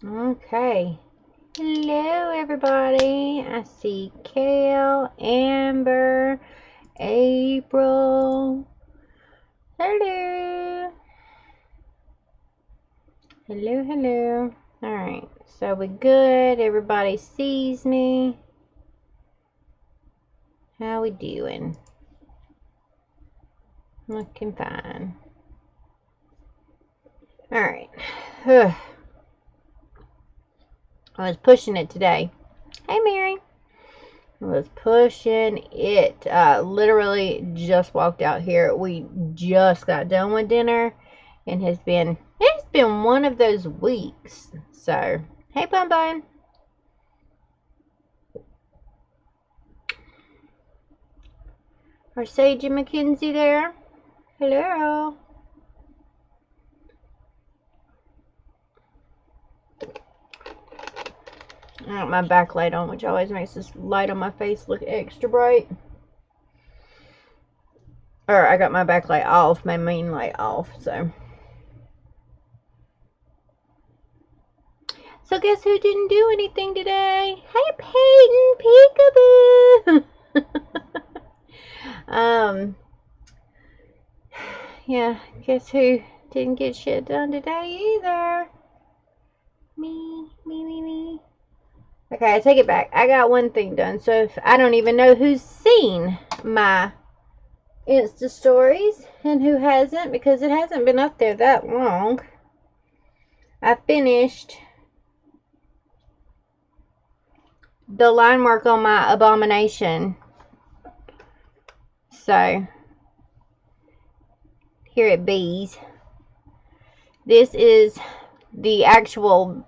Okay. Hello, everybody. I see Kale, Amber, April. Hello. Hello, hello. Alright, so we good. Everybody sees me. How we doing? Looking fine. Alright. I was pushing it today. Hey, Mary. I was pushing it. Literally just walked out here. We just got done with dinner, and it's been one of those weeks. So, hey, Bun Bun. Are Sage and Mackenzie there? Hello. I got my backlight on, which always makes this light on my face look extra bright. Or I got my backlight off, my main light off, so. So guess who didn't do anything today? Hey, Peyton, peekaboo. Yeah, guess who didn't get shit done today either? Me. Okay, I take it back. I got one thing done, so if I don't even know who's seen my Insta stories and who hasn't, because it hasn't been up there that long. I finished the line work on my abomination. So, here it bees. This is the actual,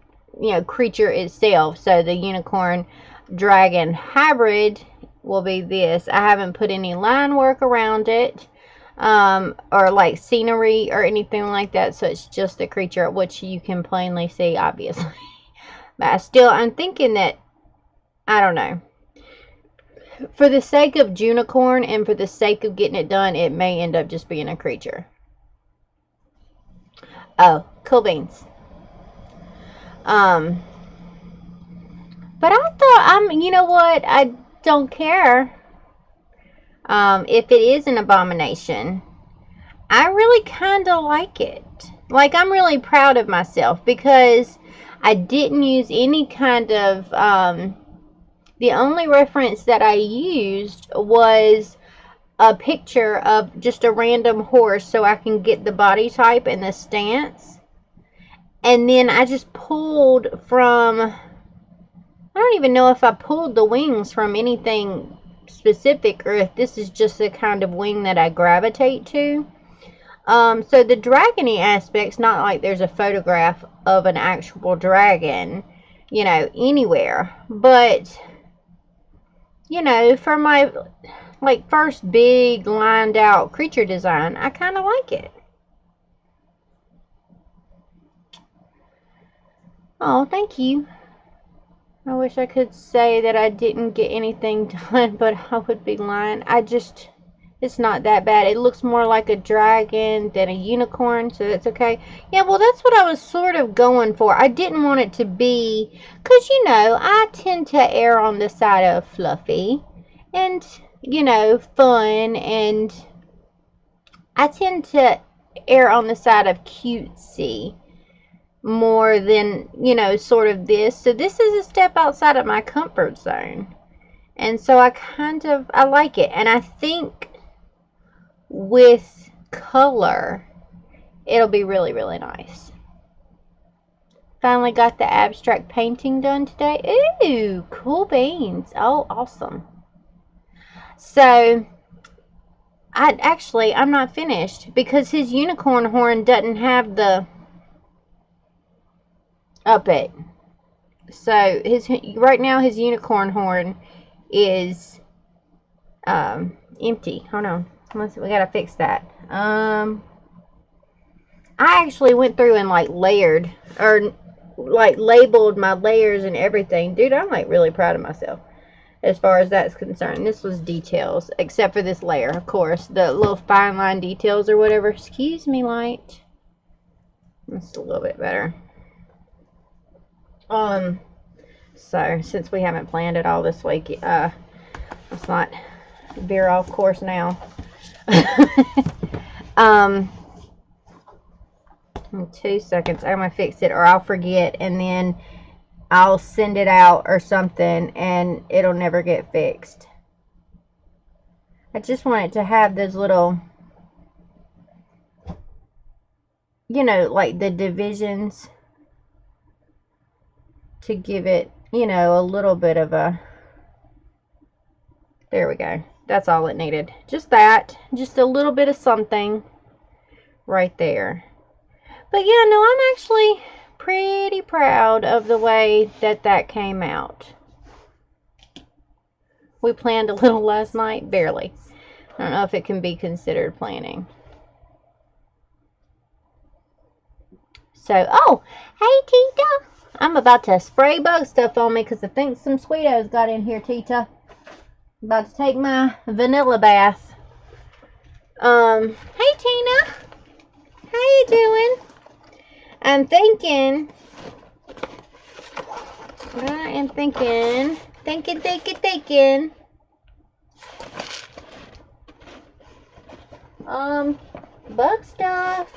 creature itself. So the unicorn dragon hybrid will be this. I haven't put any line work around it, or like scenery or anything like that. So it's just the creature, which you can plainly see, obviously. But I'm thinking that, I don't know. For the sake of Junicorn and for the sake of getting it done, it may end up just being a creature. Oh, cool beans. But I thought, you know what? I don't care if it is an abomination. I really kind of like it. Like, I'm really proud of myself because I didn't use any kind of, the only reference that I used was a picture of just a random horse so I can get the body type and the stance. And then I just pulled from, I don't even know if I pulled the wings from anything specific or if this is just the kind of wing that I gravitate to. So the dragony aspect's not like there's a photograph of an actual dragon, anywhere. But, for my, first big lined out creature design, I kind of like it. Oh, thank you. I wish I could say that I didn't get anything done, but I would be lying. It's not that bad. It looks more like a dragon than a unicorn, so that's okay. Yeah, well, that's what I was sort of going for. I didn't want it to be, because, I tend to err on the side of fluffy and, fun, and I tend to err on the side of cutesy more than, sort of this. So this is a step outside of my comfort zone. And so I like it. And I think with color, it'll be really, really nice. Finally got the abstract painting done today. Ooh, cool beans. Oh, awesome. So, I'm not finished because his unicorn horn doesn't have the up it. So right now his unicorn horn is empty. Hold on. We gotta fix that. I actually went through and layered or labeled my layers and everything. Dude, I'm really proud of myself as far as that's concerned. This was details, except for this layer, of course. The little fine line details or whatever. Excuse me, light. That's a little bit better. So since we haven't planned it all this week, let's not veer off course now. In 2 seconds, I'm gonna fix it, or I'll forget, and then I'll send it out or something, and it'll never get fixed. I just want it to have those little, you know, like the divisions, to give it, you know, a little bit of a, there we go. That's all it needed. Just that, just a little bit of something right there. But yeah, no, I'm actually pretty proud of the way that that came out. We planned a little last night, barely. I don't know if it can be considered planning. So, oh, hey Tita. I'm about to spray bug stuff on me because I think some Sweetos got in here, Tita. I'm about to take my vanilla bath. Hey Tina. How you doing? I'm thinking, bug stuff.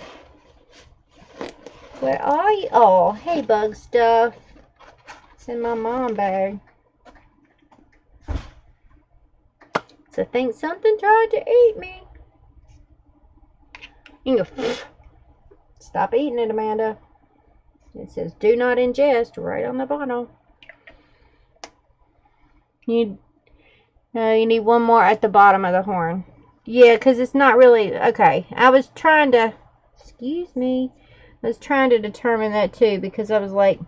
Where are you? Oh, hey, bug stuff. It's in my mom bag. So I think something tried to eat me. You can stop eating it, Amanda. It says do not ingest right on the bottle. You need one more at the bottom of the horn. Yeah, because it's not really, okay. I was trying to, excuse me. I was trying to determine that too, because I was like,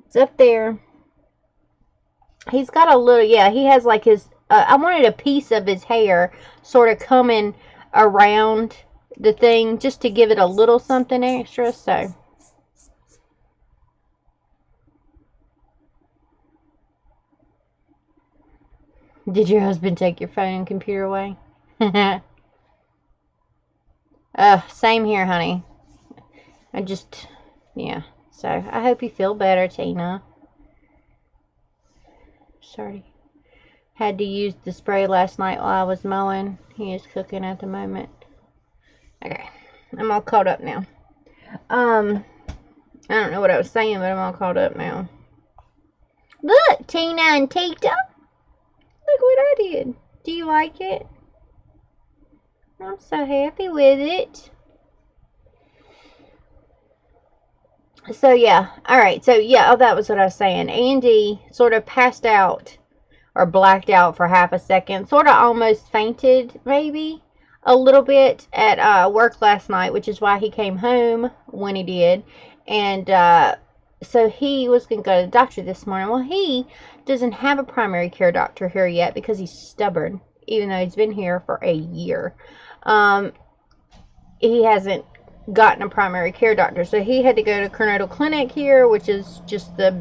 it's up there. He's got a little, yeah, he has like his, I wanted a piece of his hair sort of coming around the thing just to give it a little something extra, so. Did your husband take your phone and computer away? Same here, honey. I just, yeah. So, I hope you feel better, Tina. Sorry. Had to use the spray last night while I was mowing. He is cooking at the moment. Okay. I'm all caught up now. I don't know what I was saying, but I'm all caught up now. Look, Tina and Tita. Look what I did. Do you like it? I'm so happy with it. So, yeah. Alright, so, yeah. Oh, that was what I was saying. Andy sort of passed out or blacked out for half a second. Sort of almost fainted, maybe, a little bit at work last night, which is why he came home when he did. And so he was going to go to the doctor this morning. Well, he doesn't have a primary care doctor here yet because he's stubborn, even though he's been here for a year. He hasn't gotten a primary care doctor, so he had to go to Coronado Clinic here, which is just the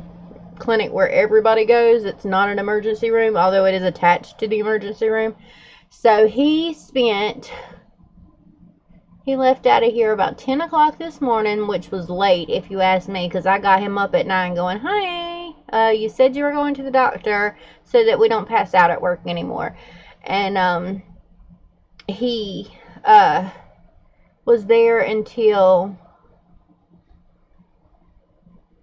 clinic where everybody goes. It's not an emergency room, although it is attached to the emergency room. So he left out of here about 10 o'clock this morning, which was late if you ask me, because I got him up at 9 going, honey, you said you were going to the doctor so that we don't pass out at work anymore. And he was there until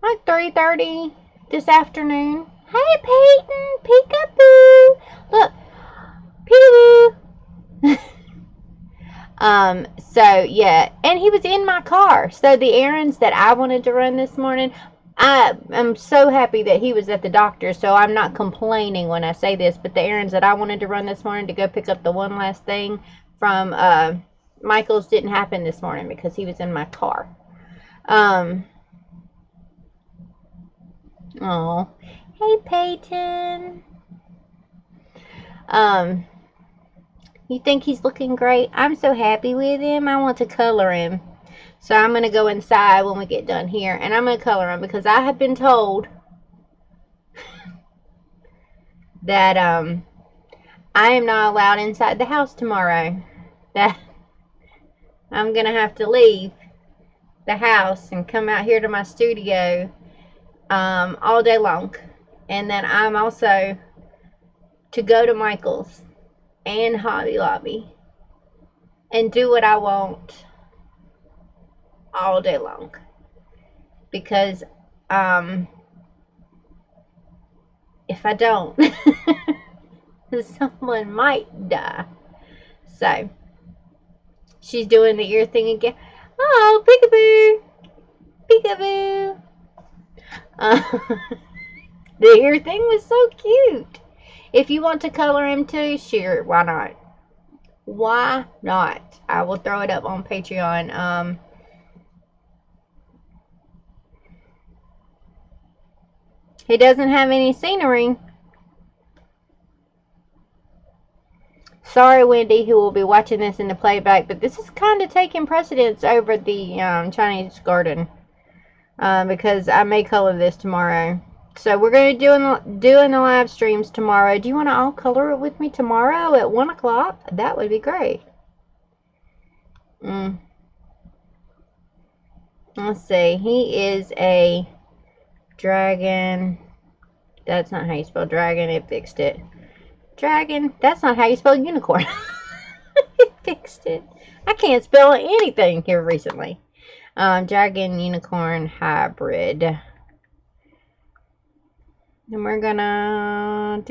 like 3:30 this afternoon. Hey, Peyton, peekaboo. Look, peekaboo. So yeah, and he was in my car. So the errands that I wanted to run this morning, I'm so happy that he was at the doctor, so I'm not complaining when I say this, but the errands that I wanted to run this morning to go pick up the one last thing from Michael's didn't happen this morning because he was in my car. Oh, hey Peyton. You think he's looking great? I'm so happy with him. I want to color him. So I'm going to go inside when we get done here, and I'm going to color him because I have been told that I am not allowed inside the house tomorrow. That I'm going to have to leave the house and come out here to my studio all day long. And then I'm also to go to Michael's and Hobby Lobby and do what I want all day long. Because if I don't, someone might die. So, she's doing the ear thing again. Oh, peekaboo, peekaboo. The ear thing was so cute. If you want to color him too, sure, why not? Why not? I will throw it up on Patreon. He doesn't have any scenery. Sorry, Wendy, who will be watching this in the playback, but this is kind of taking precedence over the Chinese garden because I may color this tomorrow. So we're going to do in the live streams tomorrow. Do you want to all color it with me tomorrow at 1 o'clock? That would be great. Let's see. He is a dragon. That's not how you spell dragon. It fixed it. Dragon. That's not how you spell unicorn. It fixed it. I can't spell anything here recently. Dragon unicorn hybrid. And we're gonna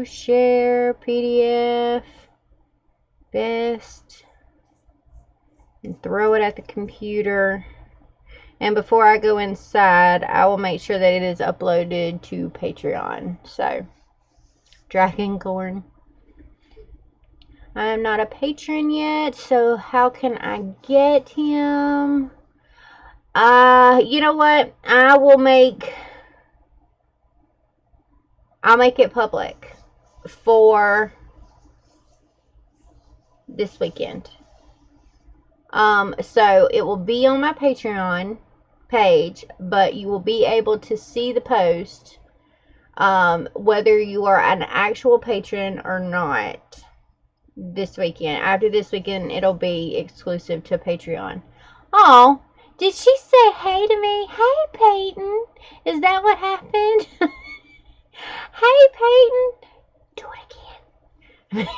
share PDF best and throw it at the computer. And before I go inside, I will make sure that it is uploaded to Patreon. So, Dragoncorn. I am not a patron yet, so how can I get him? You know what? I'll make it public for this weekend. So it will be on my Patreon page, but you will be able to see the post, whether you are an actual patron or not this weekend. After this weekend, it'll be exclusive to Patreon. Oh, did she say hey to me? Hey, Peyton. Is that what happened? Hey, Peyton. Do it again.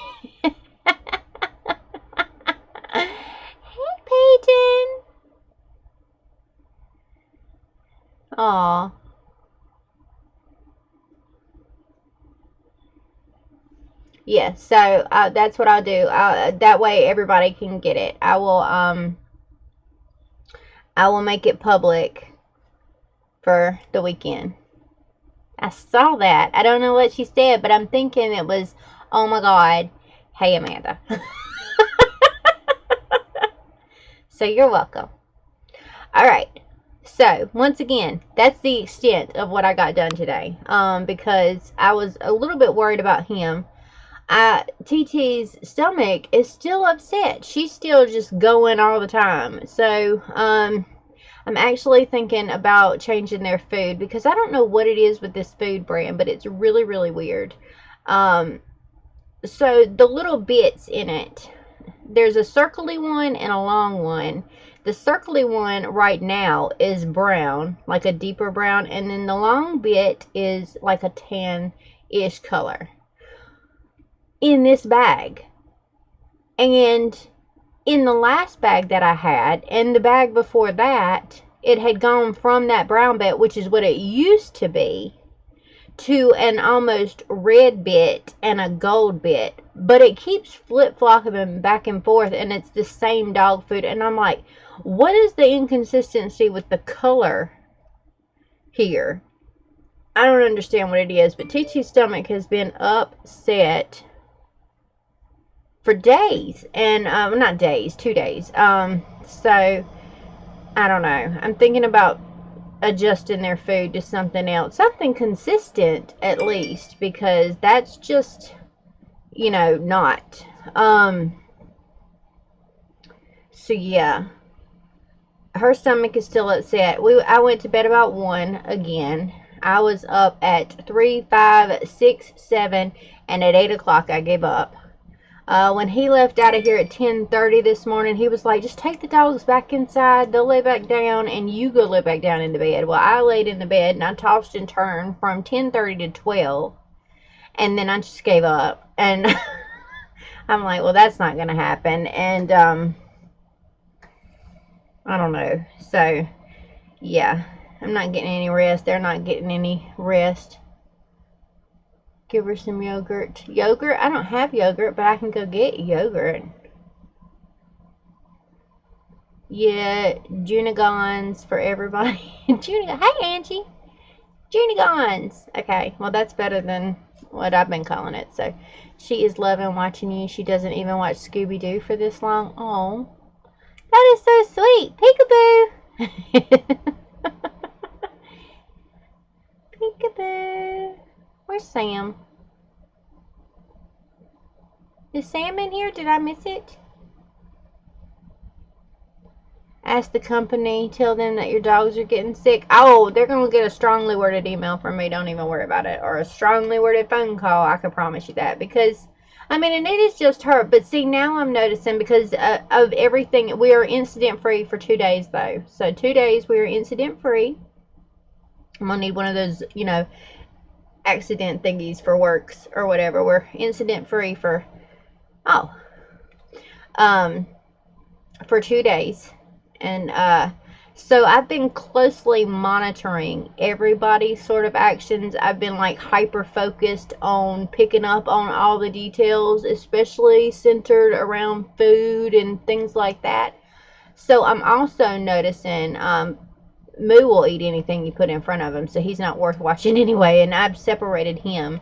Hey, Peyton. Aw. Yeah, so that's what I'll do. That way everybody can get it. I will make it public for the weekend. I saw that. I don't know what she said, but I'm thinking it was, oh my God, hey Amanda. So you're welcome. Alright, so once again, that's the extent of what I got done today. Because I was a little bit worried about him. TT's stomach is still upset. She's still just going all the time. So, I'm actually thinking about changing their food because I don't know what it is with this food brand, but it's really, really weird. So the little bits in it, there's a circly one and a long one. The circly one right now is brown, like a deeper brown, and then the long bit is like a tan-ish color in this bag. And in the last bag that I had, and the bag before that, it had gone from that brown bit, which is what it used to be, to an almost red bit and a gold bit. But it keeps flip-flopping back and forth, and it's the same dog food. And I'm like, what is the inconsistency with the color here? I don't understand what it is, but TT's stomach has been upset for days, and not days, 2 days. So I don't know. I'm thinking about adjusting their food to something else, something consistent at least, because that's just, you know, not. So yeah, her stomach is still upset. I went to bed about 1 again. I was up at 3, 5, 6, 7, and at 8 o'clock I gave up. When he left out of here at 10:30 this morning, he was like, just take the dogs back inside. They'll lay back down, and you go lay back down in the bed. Well, I laid in the bed, and I tossed and turned from 10:30 to 12, and then I just gave up. And I'm like, well, that's not going to happen. And I don't know. So, yeah, I'm not getting any rest. They're not getting any rest. Give her some yogurt. Yogurt? I don't have yogurt, but I can go get yogurt. Yeah, Junigons for everybody. Hey, Angie. Junigons. Okay, well, that's better than what I've been calling it. So, she is loving watching you. She doesn't even watch Scooby-Doo for this long. Oh, that is so sweet. Peekaboo. Peekaboo. Where's Sam? Is Sam in here? Did I miss it? Ask the company, tell them that your dogs are getting sick. Oh, they're going to get a strongly worded email from me. Don't even worry about it. Or a strongly worded phone call. I can promise you that. Because, I mean, and it is just her. But see, now I'm noticing because of everything. We are incident free for 2 days, though. So 2 days we are incident free. I'm going to need one of those, you know, accident thingies for works or whatever. We're incident free for, for 2 days. And so I've been closely monitoring everybody's sort of actions. I've been like hyper focused on picking up on all the details, especially centered around food and things like that. So I'm also noticing Moo will eat anything you put in front of him, so he's not worth watching anyway. And I've separated him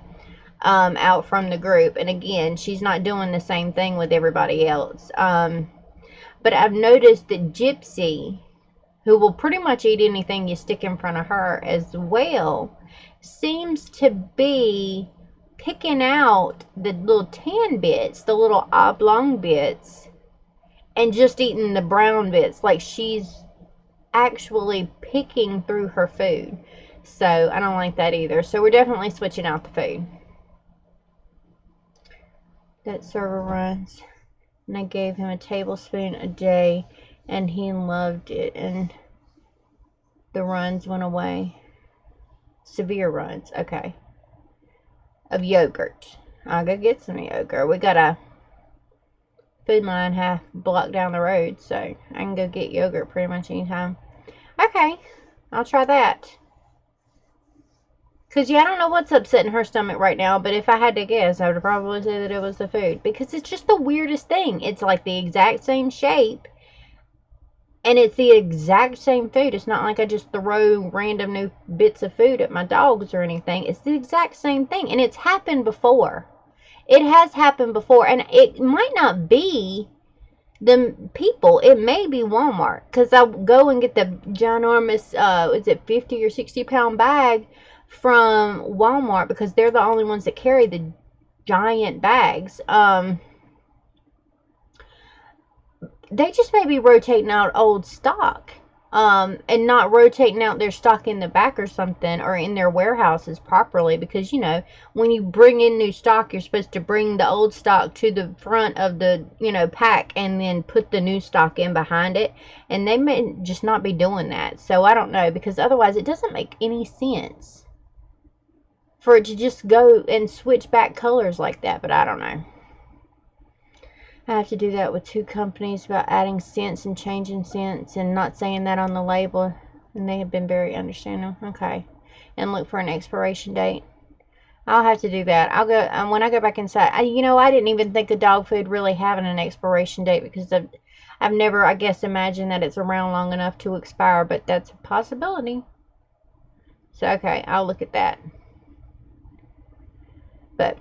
out from the group. And again, she's not doing the same thing with everybody else. But I've noticed that Gypsy, who will pretty much eat anything you stick in front of her as well, seems to be picking out the little tan bits, the little oblong bits, and just eating the brown bits. Like she's actually picking through her food. So I don't like that either. So we're definitely switching out the food. That server runs. And I gave him a tablespoon a day, and he loved it, and the runs went away. Severe runs, okay. Of yogurt. I'll go get some yogurt. We got a food line half block down the road, so I can go get yogurt pretty much anytime. Okay, I'll try that. Because, yeah, I don't know what's upsetting her stomach right now, but if I had to guess, I would probably say that it was the food. Because it's just the weirdest thing. It's like the exact same shape, and it's the exact same food. It's not like I just throw random new bits of food at my dogs or anything. It's the exact same thing, and it's happened before. It has happened before, and it might not be the people. It may be Walmart, because I'll go and get the ginormous, is it 50 or 60 pound bag from Walmart, because they're the only ones that carry the giant bags. They just may be rotating out old stock, and not rotating out their stock in the back or something, or in their warehouses properly, because, you know, when you bring in new stock, you're supposed to bring the old stock to the front of the, you know, pack, and then put the new stock in behind it, and they may just not be doing that. So I don't know, because otherwise it doesn't make any sense for it to just go and switch back colors like that. But I don't know. I have to do that with 2 companies about adding scents and changing scents and not saying that on the label, and they have been very understanding. Okay. And look for an expiration date. I'll have to do that. I'll go when I go back inside. You know, I didn't even think of dog food really having an expiration date, because I've never, I guess, imagined that it's around long enough to expire, but that's a possibility. So okay, I'll look at that. But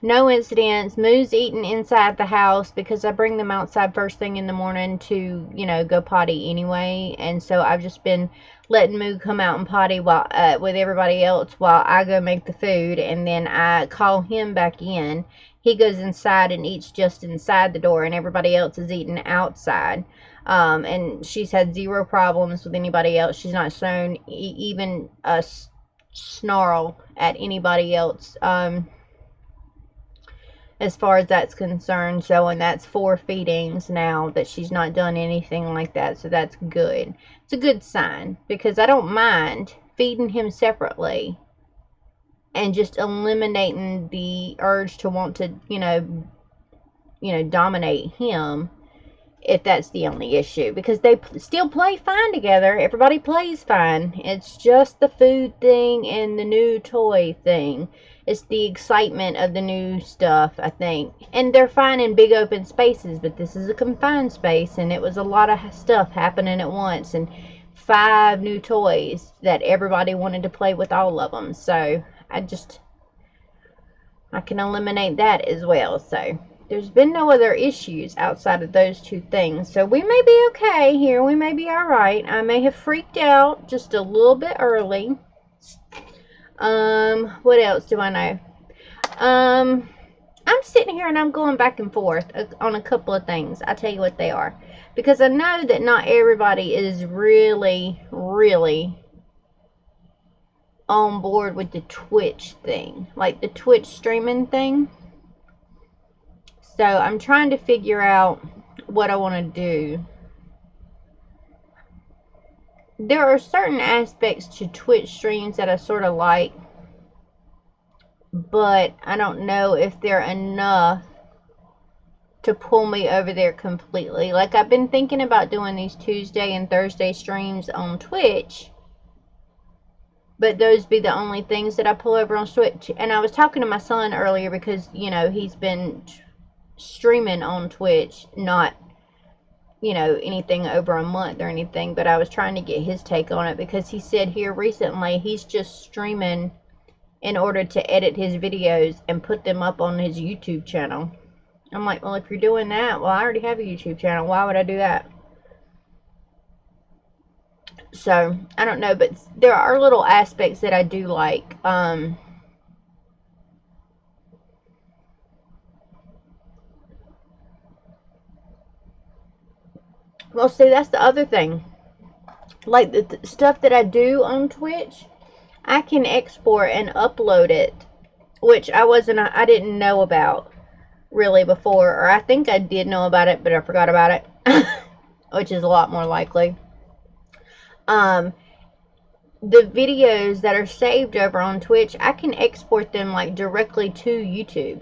no incidents. Moo's eating inside the house because I bring them outside first thing in the morning to, you know, go potty anyway. And so I've just been letting Moo come out and potty while with everybody else while I go make the food. And then I call him back in. He goes inside and eats just inside the door, and everybody else is eating outside. And she's had 0 problems with anybody else. She's not shown even a snarl at anybody else. as far as that's concerned. So, and that's 4 feedings now that she's not done anything like that. So that's good. It's a good sign, because I don't mind feeding him separately and just eliminating the urge to want to, dominate him, if that's the only issue, because they still play fine together. Everybody plays fine. It's just the food thing and the new toy thing. It's the excitement of the new stuff, I think. And they're fine in big open spaces, but this is a confined space, and it was a lot of stuff happening at once, and 5 new toys that everybody wanted to play with all of them. So I can eliminate that as well. So there's been no other issues outside of those 2 things. So we may be okay here. We may be alright. I may have freaked out just a little bit early. What else do I know? I'm sitting here and I'm going back and forth on a couple of things. I'll tell you what they are. Because I know that not everybody is really, really on board with the Twitch thing. Like the Twitch streaming thing. So I'm trying to figure out what I want to do. There are certain aspects to Twitch streams that I sort of like, but I don't know if they're enough to pull me over there completely. Like, I've been thinking about doing these Tuesday and Thursday streams on Twitch, but those be the only things that I pull over on Twitch. And I was talking to my son earlier because, he's been streaming on Twitch, not, anything over a month or anything, but I was trying to get his take on it, because he said here recently he's just streaming in order to edit his videos and put them up on his YouTube channel. I'm like, well, if you're doing that, well, I already have a YouTube channel. Why would I do that? So, I don't know, but there are little aspects that I do like. Well, see, that's the other thing. Like, the stuff that I do on Twitch, I can export and upload it, which I didn't know about really before, or I think I did know about it, but I forgot about it, which is a lot more likely. The videos that are saved over on Twitch, I can export them like directly to YouTube,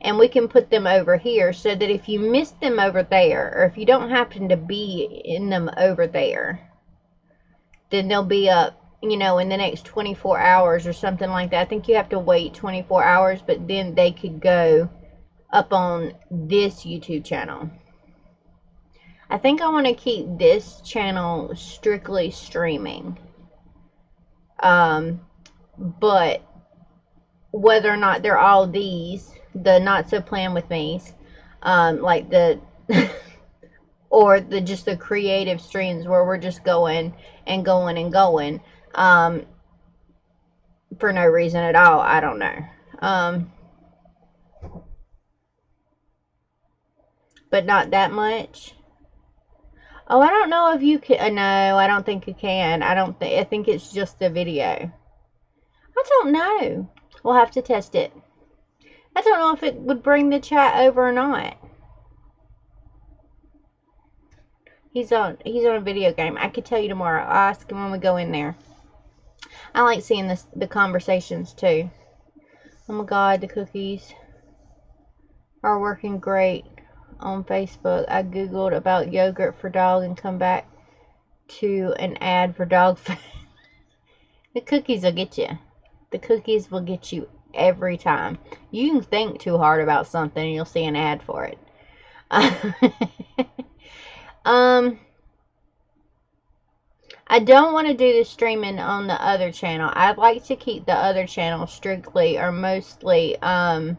and we can put them over here, so that if you miss them over there, or if you don't happen to be in them over there, then they'll be up, in the next 24 hours or something like that. I think you have to wait 24 hours, but then they could go up on this YouTube channel. I think I want to keep this channel strictly streaming. But whether or not they're all these, the not so plan with me's, like the or just the creative streams where we're just going and going and going, for no reason at all, I don't know. But not that much. Oh, I don't know if you can. No, I don't think you can. I think it's just the video. I don't know. We'll have to test it. I don't know if it would bring the chat over or not. He's on a video game. I could tell you tomorrow. I'll ask him when we go in there. I like seeing the conversations too. Oh my god, the cookies are working great on Facebook. I googled about yogurt for dog and come back to an ad for dog food. The cookies will get you. The cookies will get you every time. You can think too hard about something and you'll see an ad for it. I don't want to do the streaming on the other channel. I'd like to keep the other channel strictly or mostly, but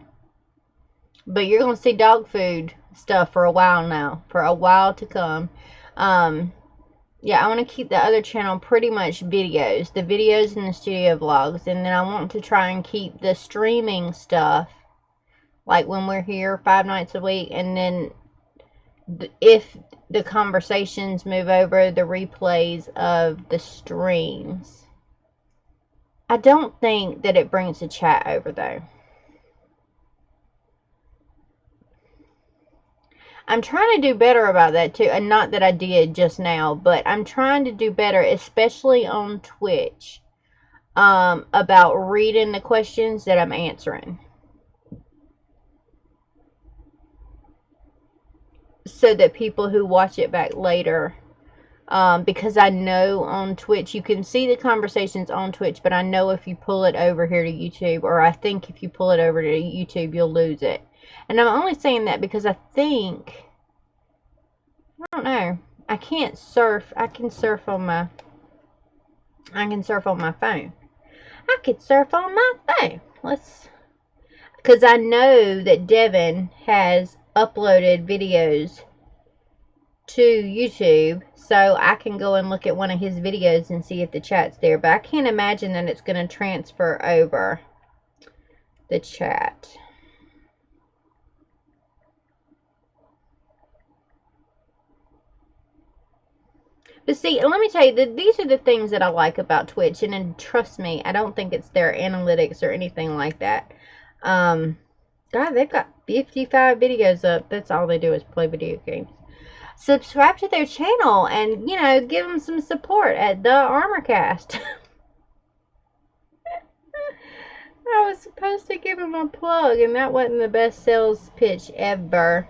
you're going to see dog food stuff for a while now, for a while to come. Yeah, I want to keep the other channel pretty much videos, the videos and the studio vlogs, and then I want to try and keep the streaming stuff, like when we're here 5 nights a week, and then if the conversations move over, the replays of the streams. I don't think that it brings the chat over though. I'm trying to do better about that too. And not that I did just now, but I'm trying to do better, especially on Twitch, about reading the questions that I'm answering, so that people who watch it back later, because I know on Twitch you can see the conversations on Twitch, but I know if you pull it over here to YouTube, or I think if you pull it over to YouTube, you'll lose it. And I'm only saying that because I think, I don't know, I can't surf. I can surf on my phone. I could surf on my phone. Because I know that Devin has uploaded videos to YouTube, so I can go and look at one of his videos and see if the chat's there. But I can't imagine that it's going to transfer over the chat. But see, let me tell you, these are the things that I like about Twitch, and trust me, I don't think it's their analytics or anything like that. God, they've got 55 videos up. That's all they do is play video games. Subscribe to their channel and, you know, give them some support at the Armorcast. I was supposed to give them a plug, and that wasn't the best sales pitch ever.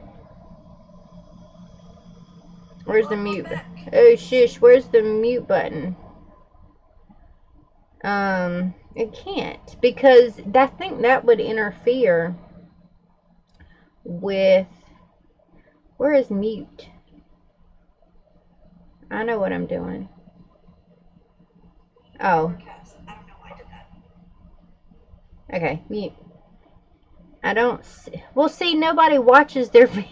Where's the mute? Oh, shush, where's the mute button? It can't, because I think that would interfere with... Where is mute? I know what I'm doing. Oh. Okay, mute. I don't see. Well, see, nobody watches their video.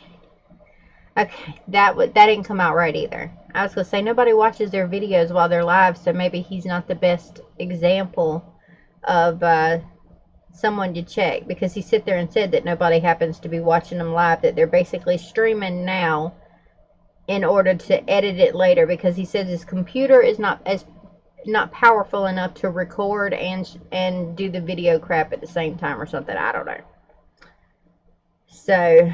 Okay, that didn't come out right either. I was going to say, nobody watches their videos while they're live, so maybe he's not the best example of someone to check, because he sit there and said that nobody happens to be watching them live, that they're basically streaming now in order to edit it later, because he says his computer is not powerful enough to record and do the video crap at the same time or something. I don't know. So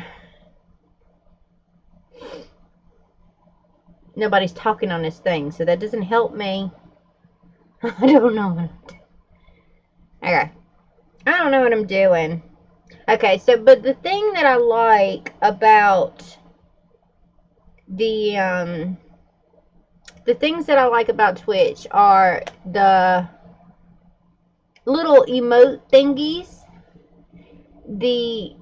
nobody's talking on this thing, so that doesn't help me. I don't know. Okay. I don't know what I'm doing. Okay, so, but the thing that I like about the things that I like about Twitch are the little emote thingies, the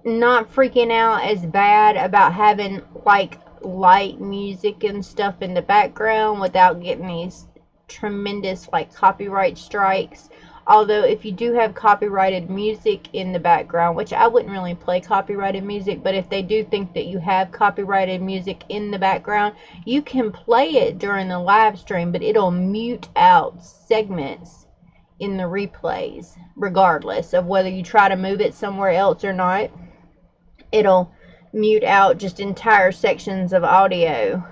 not freaking out as bad about having like light music and stuff in the background without getting these tremendous like copyright strikes. Although if you do have copyrighted music in the background, which I wouldn't really play copyrighted music, but if they do think that you have copyrighted music in the background, you can play it during the live stream, but it'll mute out segments in the replays, regardless of whether you try to move it somewhere else or not. It'll mute out just entire sections of audio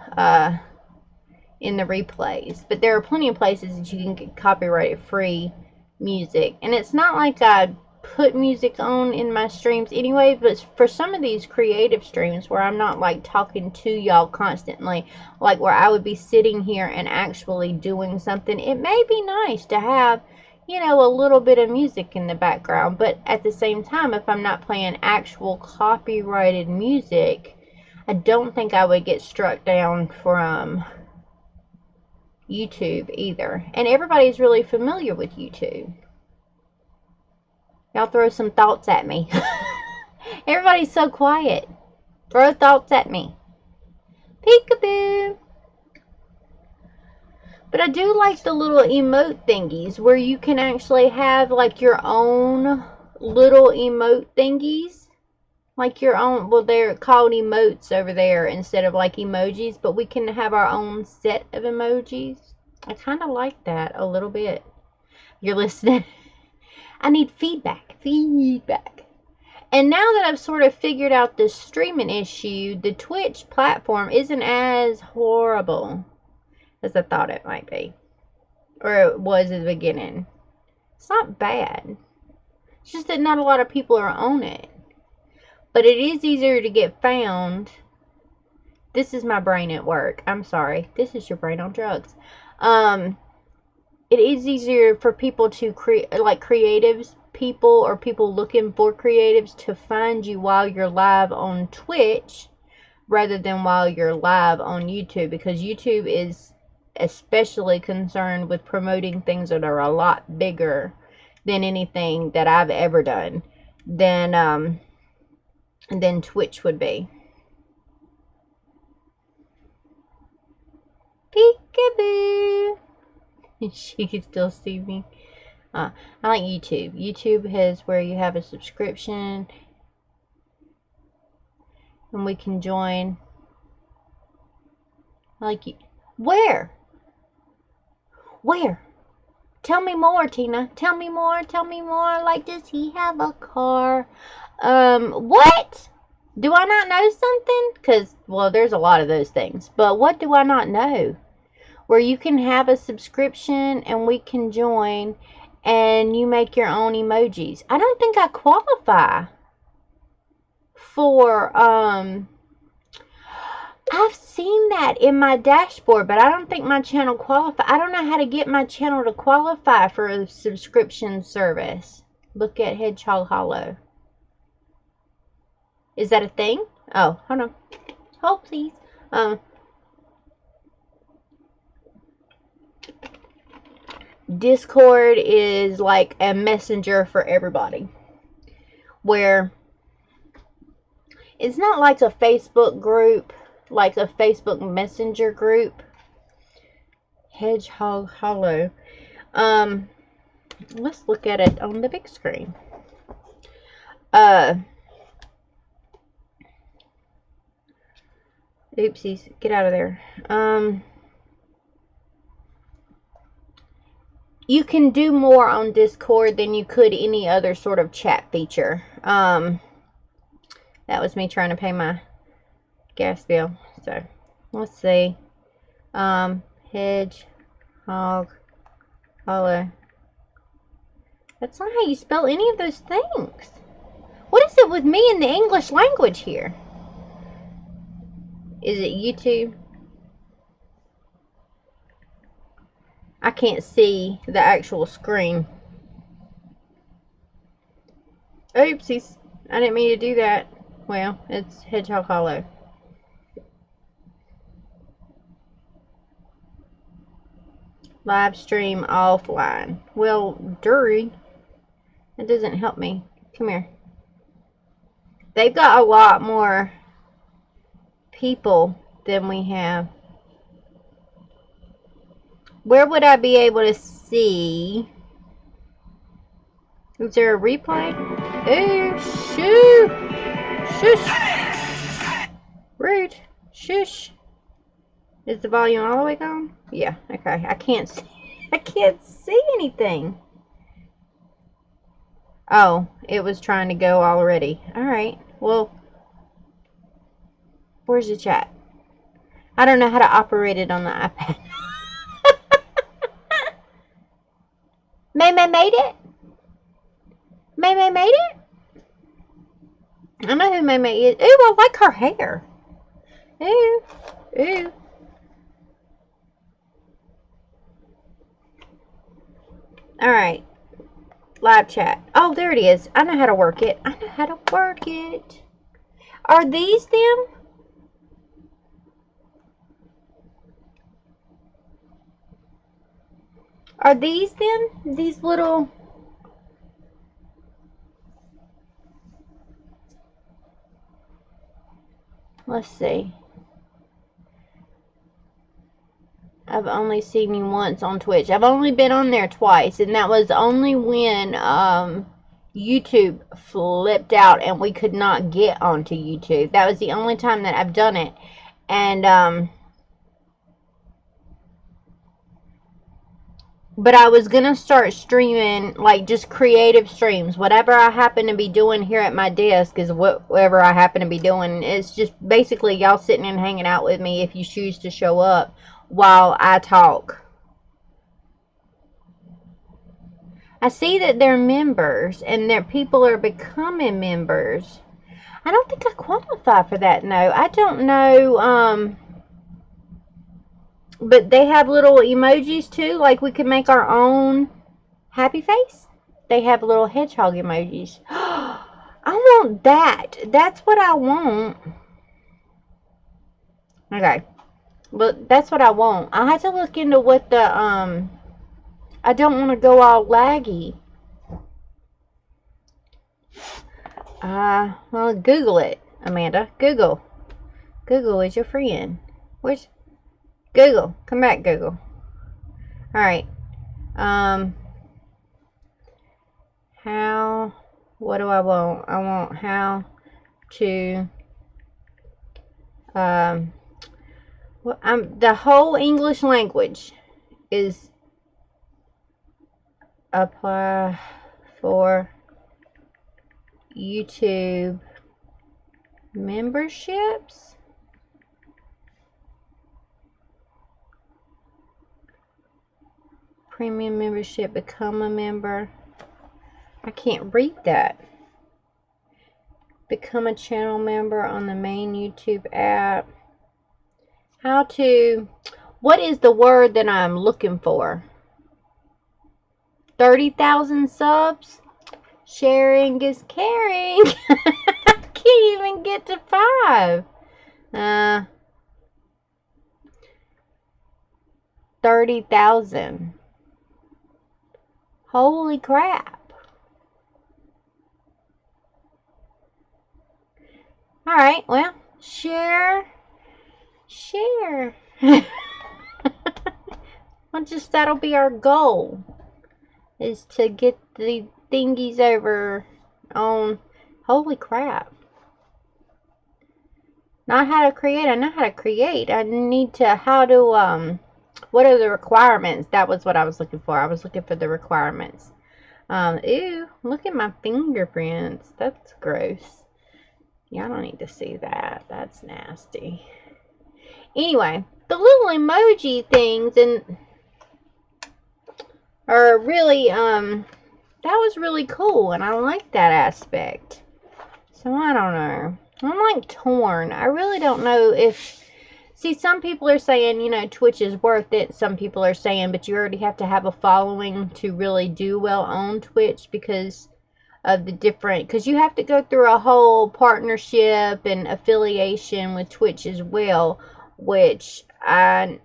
in the replays. But there are plenty of places that you can get copyrighted free music, and it's not like I put music on in my streams anyway, but for some of these creative streams where I'm not like talking to y'all constantly, like where I would be sitting here and actually doing something, it may be nice to have, you know, a little bit of music in the background. But at the same time, if I'm not playing actual copyrighted music, I don't think I would get struck down from YouTube either. And everybody's really familiar with YouTube. Y'all throw some thoughts at me. Everybody's so quiet. Throw thoughts at me. Peekaboo. But I do like the little emote thingies where you can actually have like your own little emote thingies. Like your own, well, they're called emotes over there instead of like emojis, but we can have our own set of emojis. I kind of like that a little bit. You're listening? I need feedback. Feedback. And now that I've sort of figured out the streaming issue, the Twitch platform isn't as horrible as I thought it might be. Or it was at the beginning. It's not bad. It's just that not a lot of people are on it. But it is easier to get found This is my brain at work. I'm sorry. This is your brain on drugs. It is easier for people to create, like creatives, people or people looking for creatives to find you while you're live on Twitch rather than while you're live on YouTube, because YouTube is especially concerned with promoting things that are a lot bigger than anything that I've ever done than Twitch would be. Peekaboo. She can still see me. I like YouTube. YouTube has where you have a subscription and we can join. I like you. Where? Tell me more, Tina. Tell me more. Like, does he have a car? What? Do I not know something? Because, well, there's a lot of those things. But what do I not know? Where you can have a subscription and we can join and you make your own emojis. I don't think I qualify for, I've seen that in my dashboard, but I don't think my channel qualifies. I don't know how to get my channel to qualify for a subscription service. Look at Hedgehog Hollow. Is that a thing? Oh, hold on. Hold, please. Discord is like a messenger for everybody, where it's not like a Facebook group, like a Facebook Messenger group. Hedgehog Hollow. Let's look at it on the big screen. Oopsies, get out of there. You can do more on Discord than you could any other sort of chat feature. That was me trying to pay my gas bill. So, let's see. Hedgehog Hollow. That's not how you spell any of those things. What is it with me in the English language here? Is it YouTube? I can't see the actual screen. Oopsies. I didn't mean to do that. Well, it's Hedgehog Hollow. Live stream offline. Well, Dury. That doesn't help me. Come here. They've got a lot more people than we have. Where would I be able to see? Is there a replay? Oh, shoo! Shush! Rude. Shush. Is the volume all the way gone? Yeah, okay. I can't see anything. Oh, it was trying to go already. Alright. Well, where's the chat? I don't know how to operate it on the iPad. May made it? May made it? I know who May is. Ooh, I like her hair. Ooh. Ooh. Alright. Live chat. Oh, there it is. I know how to work it. Are these them? Are these them? These little... Let's see. I've only seen you once on Twitch. I've only been on there twice, and that was only when YouTube flipped out and we could not get onto YouTube. That was the only time that I've done it. And but I was gonna start streaming, like, just creative streams. Whatever I happen to be doing here at my desk is whatever I happen to be doing. It's just basically y'all sitting and hanging out with me if you choose to show up while I talk. I see that they're members and their people are becoming members. I don't think I qualify for that, no. I don't know, but they have little emojis too, like we could make our own happy face. They have little hedgehog emojis. I want that. That's what I want. Okay. But that's what I want. I had to look into what the, I don't want to go all laggy. Well, Google it, Amanda. Google. Google is your friend. Where's Google? Come back, Google. Alright. How, what do I want? I want how to, the whole English language is apply for YouTube memberships. Premium membership, become a member. I can't read that. Become a channel member on the main YouTube app. How to, what is the word that I'm looking for? 30,000 subs? Sharing is caring. I can't even get to 5. 30,000. Holy crap. Alright, well, share. Well, just that'll be our goal. Is to get the thingies over on, holy crap. Not how to create, I know how to create. I need to, how to, what are the requirements? That was what I was looking for. I was looking for the requirements. Ew, look at my fingerprints. That's gross. Yeah, I don't need to see that. That's nasty. Anyway, the little emoji things and are really, that was really cool, and I like that aspect. So, I don't know. I'm like torn. I really don't know if, see, some people are saying, you know, Twitch is worth it. Some people are saying, but you already have to have a following to really do well on Twitch because of the different, because you have to go through a whole partnership and affiliation with Twitch as well, which I,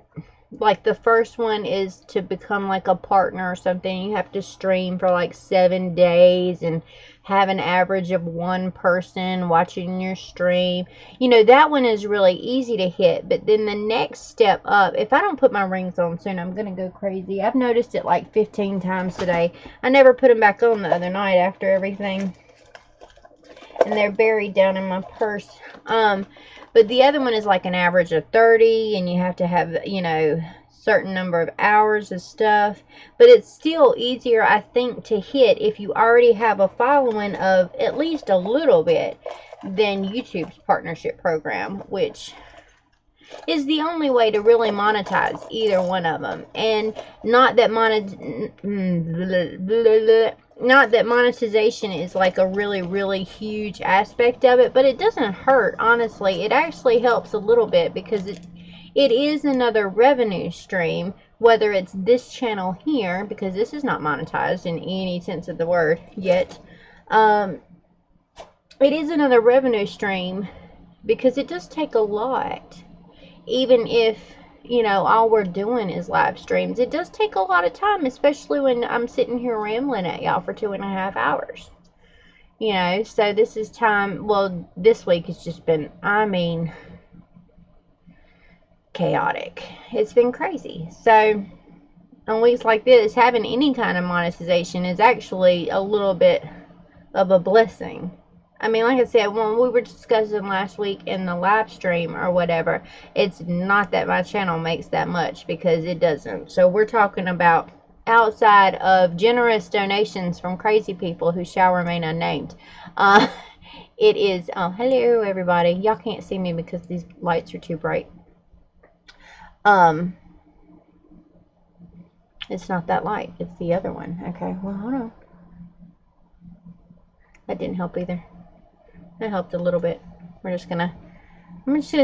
like the first one is to become like a partner or something. You have to stream for like 7 days and have an average of 1 person watching your stream. You know, that one is really easy to hit. But then the next step up, if I don't put my rings on soon, I'm going to go crazy. I've noticed it like 15 times today. I never put them back on the other night after everything. And they're buried down in my purse. But the other one is like an average of 30, and you have to have, you know, certain number of hours of stuff. But it's still easier, I think, to hit if you already have a following of at least a little bit than YouTube's partnership program, which is the only way to really monetize either one of them. And not that monetization is like a really huge aspect of it, but it doesn't hurt, honestly. It actually helps a little bit because it is another revenue stream, whether it's this channel here, because this is not monetized in any sense of the word yet. It is another revenue stream because it does take a lot. Even if, you know, all we're doing is live streams, it does take a lot of time, especially when I'm sitting here rambling at y'all for 2.5 hours. You know, so this is time, well, this week has just been, I mean, chaotic. It's been crazy. So, on weeks like this, having any kind of monetization is actually a little bit of a blessing. I mean, like I said, when we were discussing last week in the live stream or whatever, it's not that my channel makes that much, because it doesn't. So we're talking about outside of generous donations from crazy people who shall remain unnamed. It is, hello everybody. Y'all can't see me because these lights are too bright. It's not that light. It's the other one. Okay, well, hold on. That didn't help either. That helped a little bit. I'm just gonna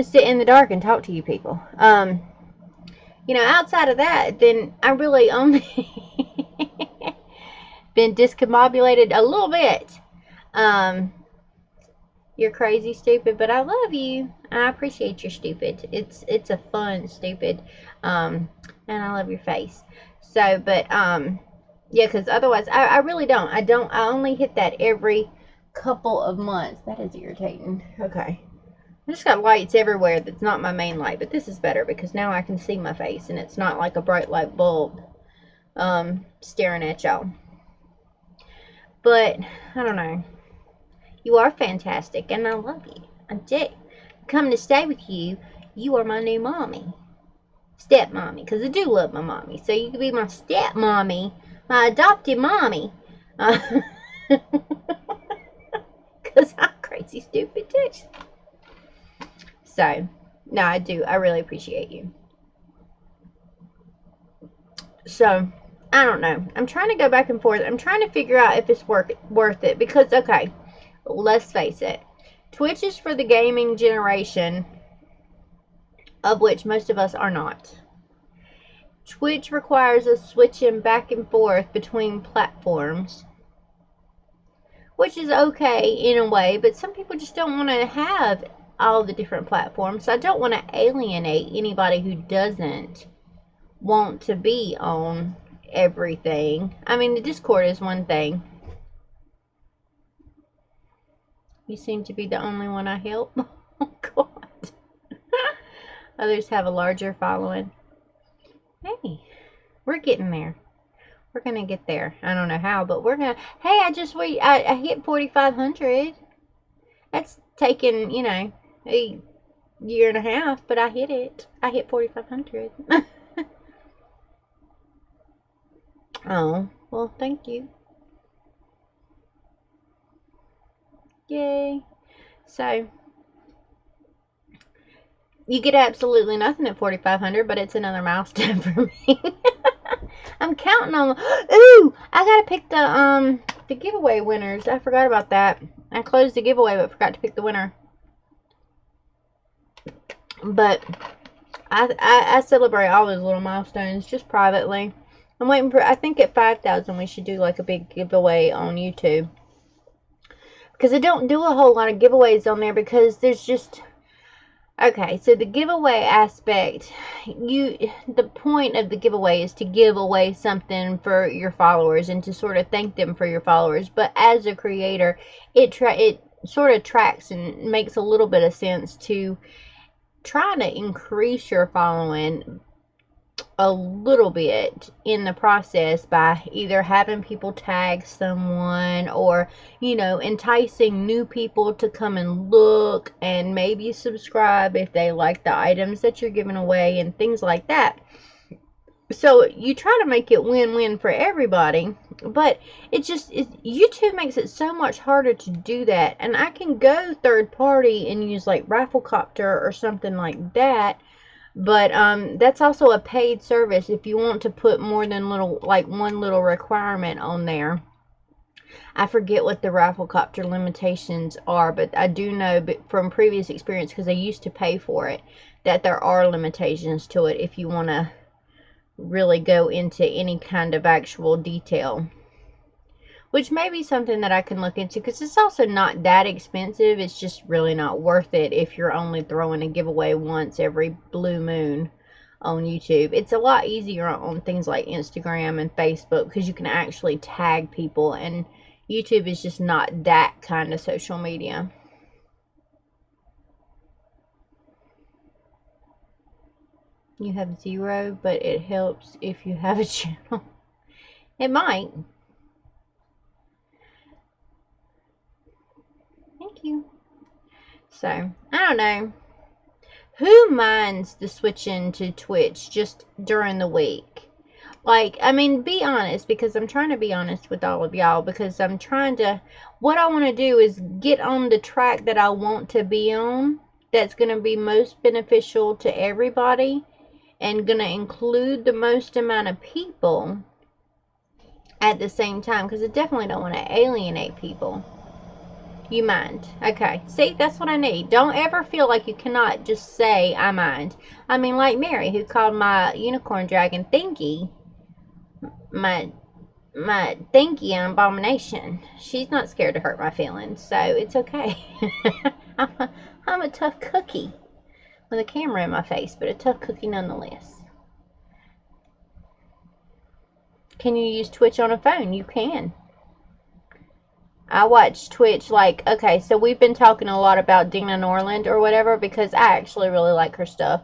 sit in the dark and talk to you people. You know, outside of that, then I really only been discombobulated a little bit. You're crazy stupid, but I love you. I appreciate your stupid. It's a fun stupid. And I love your face. So, but yeah, because otherwise I really don't. I only hit that every couple of months. That is irritating. Okay. I just got lights everywhere that's not my main light, but this is better because now I can see my face and it's not like a bright light bulb staring at y'all. But I don't know. You are fantastic, and I love you. I do. Come to stay with you. You are my new mommy. Step-mommy, because I do love my mommy. So you can be my step-mommy, my adopted mommy. Because I'm crazy stupid, too. So, no, I do. I really appreciate you. So, I don't know. I'm trying to go back and forth. I'm trying to figure out if it's worth it. Because, okay, let's face it. Twitch is for the gaming generation, of which most of us are not. Twitch requires us switching back and forth between platforms, which is okay in a way, but some people just don't want to have all the different platforms. So I don't want to alienate anybody who doesn't want to be on everything. I mean, the Discord is one thing. You seem to be the only one I help. Oh, God. Others have a larger following. Hey, we're getting there. We're going to get there. I don't know how, but we're going to... Hey, I hit 4,500. That's taken, you know, a year and a half, but I hit it. I hit 4,500. Oh, well, thank you. Yay. So, you get absolutely nothing at 4,500, but it's another milestone for me. I'm counting on... Ooh! I gotta pick the giveaway winners. I forgot about that. I closed the giveaway, but forgot to pick the winner. But I celebrate all those little milestones just privately. I'm waiting for... I think at 5,000 we should do like a big giveaway on YouTube. Because I don't do a whole lot of giveaways on there because there's just... Okay, so the giveaway aspect, the point of the giveaway is to give away something for your followers and to sort of thank them for your followers. But as a creator, it sort of tracks and makes a little bit of sense to try to increase your following a little bit in the process by either having people tag someone or, you know, enticing new people to come and look and maybe subscribe if they like the items that you're giving away and things like that. So you try to make it win-win for everybody, but YouTube makes it so much harder to do that. And I can go third party and use like Rafflecopter or something like that. But that's also a paid service if you want to put more than one little requirement on there. I forget what the Rafflecopter limitations are, but I do know from previous experience, because I used to pay for it, that there are limitations to it if you want to really go into any kind of actual detail. Which may be something that I can look into, because it's also not that expensive. It's just really not worth it if you're only throwing a giveaway once every blue moon on YouTube. It's a lot easier on things like Instagram and Facebook because you can actually tag people, and YouTube is just not that kind of social media. You have 0, but it helps if you have a channel. It might. Thank you. So, I don't know. Who minds the switching to Twitch just during the week? Like, I mean, be honest, because I'm trying to be honest with all of y'all, because I'm trying to... What I want to do is get on the track that I want to be on, that's going to be most beneficial to everybody, and going to include the most amount of people at the same time, because I definitely don't want to alienate people. You mind. Okay. See, that's what I need. Don't ever feel like you cannot just say, I mind. I mean, like Mary, who called my unicorn dragon Thinky, my Thinky an abomination. She's not scared to hurt my feelings, so it's okay. I'm a tough cookie with a camera in my face, but a tough cookie nonetheless. Can you use Twitch on a phone? You can. I watch Twitch, like, okay, so we've been talking a lot about Dina Norland or whatever because I actually really like her stuff.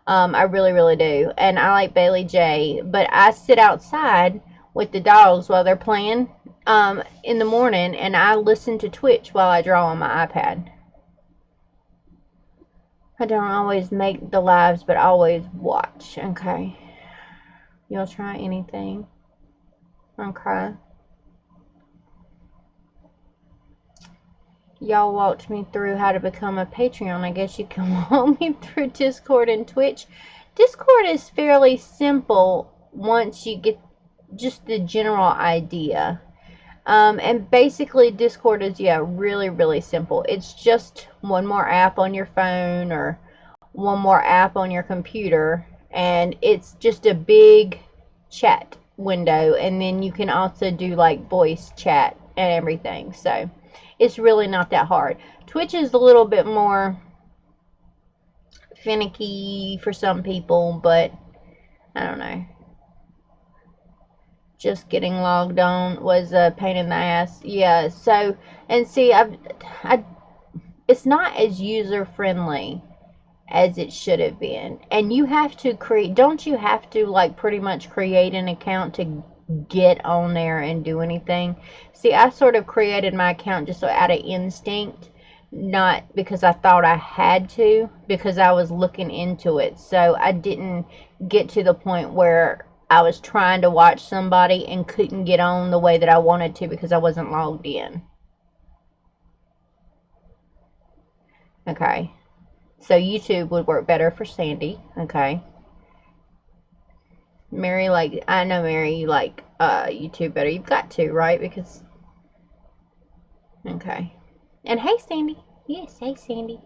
I really, really do. And I like Bailey J. But I sit outside with the dogs while they're playing in the morning, and I listen to Twitch while I draw on my iPad. I don't always make the lives, but I always watch, okay? You'll try anything. Okay. Y'all walked me through how to become a Patreon. I guess you can walk me through Discord and Twitch. Discord is fairly simple once you get just the general idea. And basically Discord is, yeah, really, really simple. It's just one more app on your phone or one more app on your computer. And it's just a big chat window. And then you can also do like voice chat and everything. So it's really not that hard. Twitch is a little bit more finicky for some people, but I don't know. Just getting logged on was a pain in the ass. Yeah, so, and see, it's not as user friendly as it should have been. And you have to create, don't you have to like pretty much create an account to get on there and do anything? See, I sort of created my account just out of instinct, not because I thought I had to, because I was looking into it. So I didn't get to the point where I was trying to watch somebody and couldn't get on the way that I wanted to because I wasn't logged in. Okay. So YouTube would work better for Sandy. Okay. Mary, like, I know Mary, you like YouTube better. You've got to, right? Because, okay. And hey, Sandy. Yes, hey, Sandy.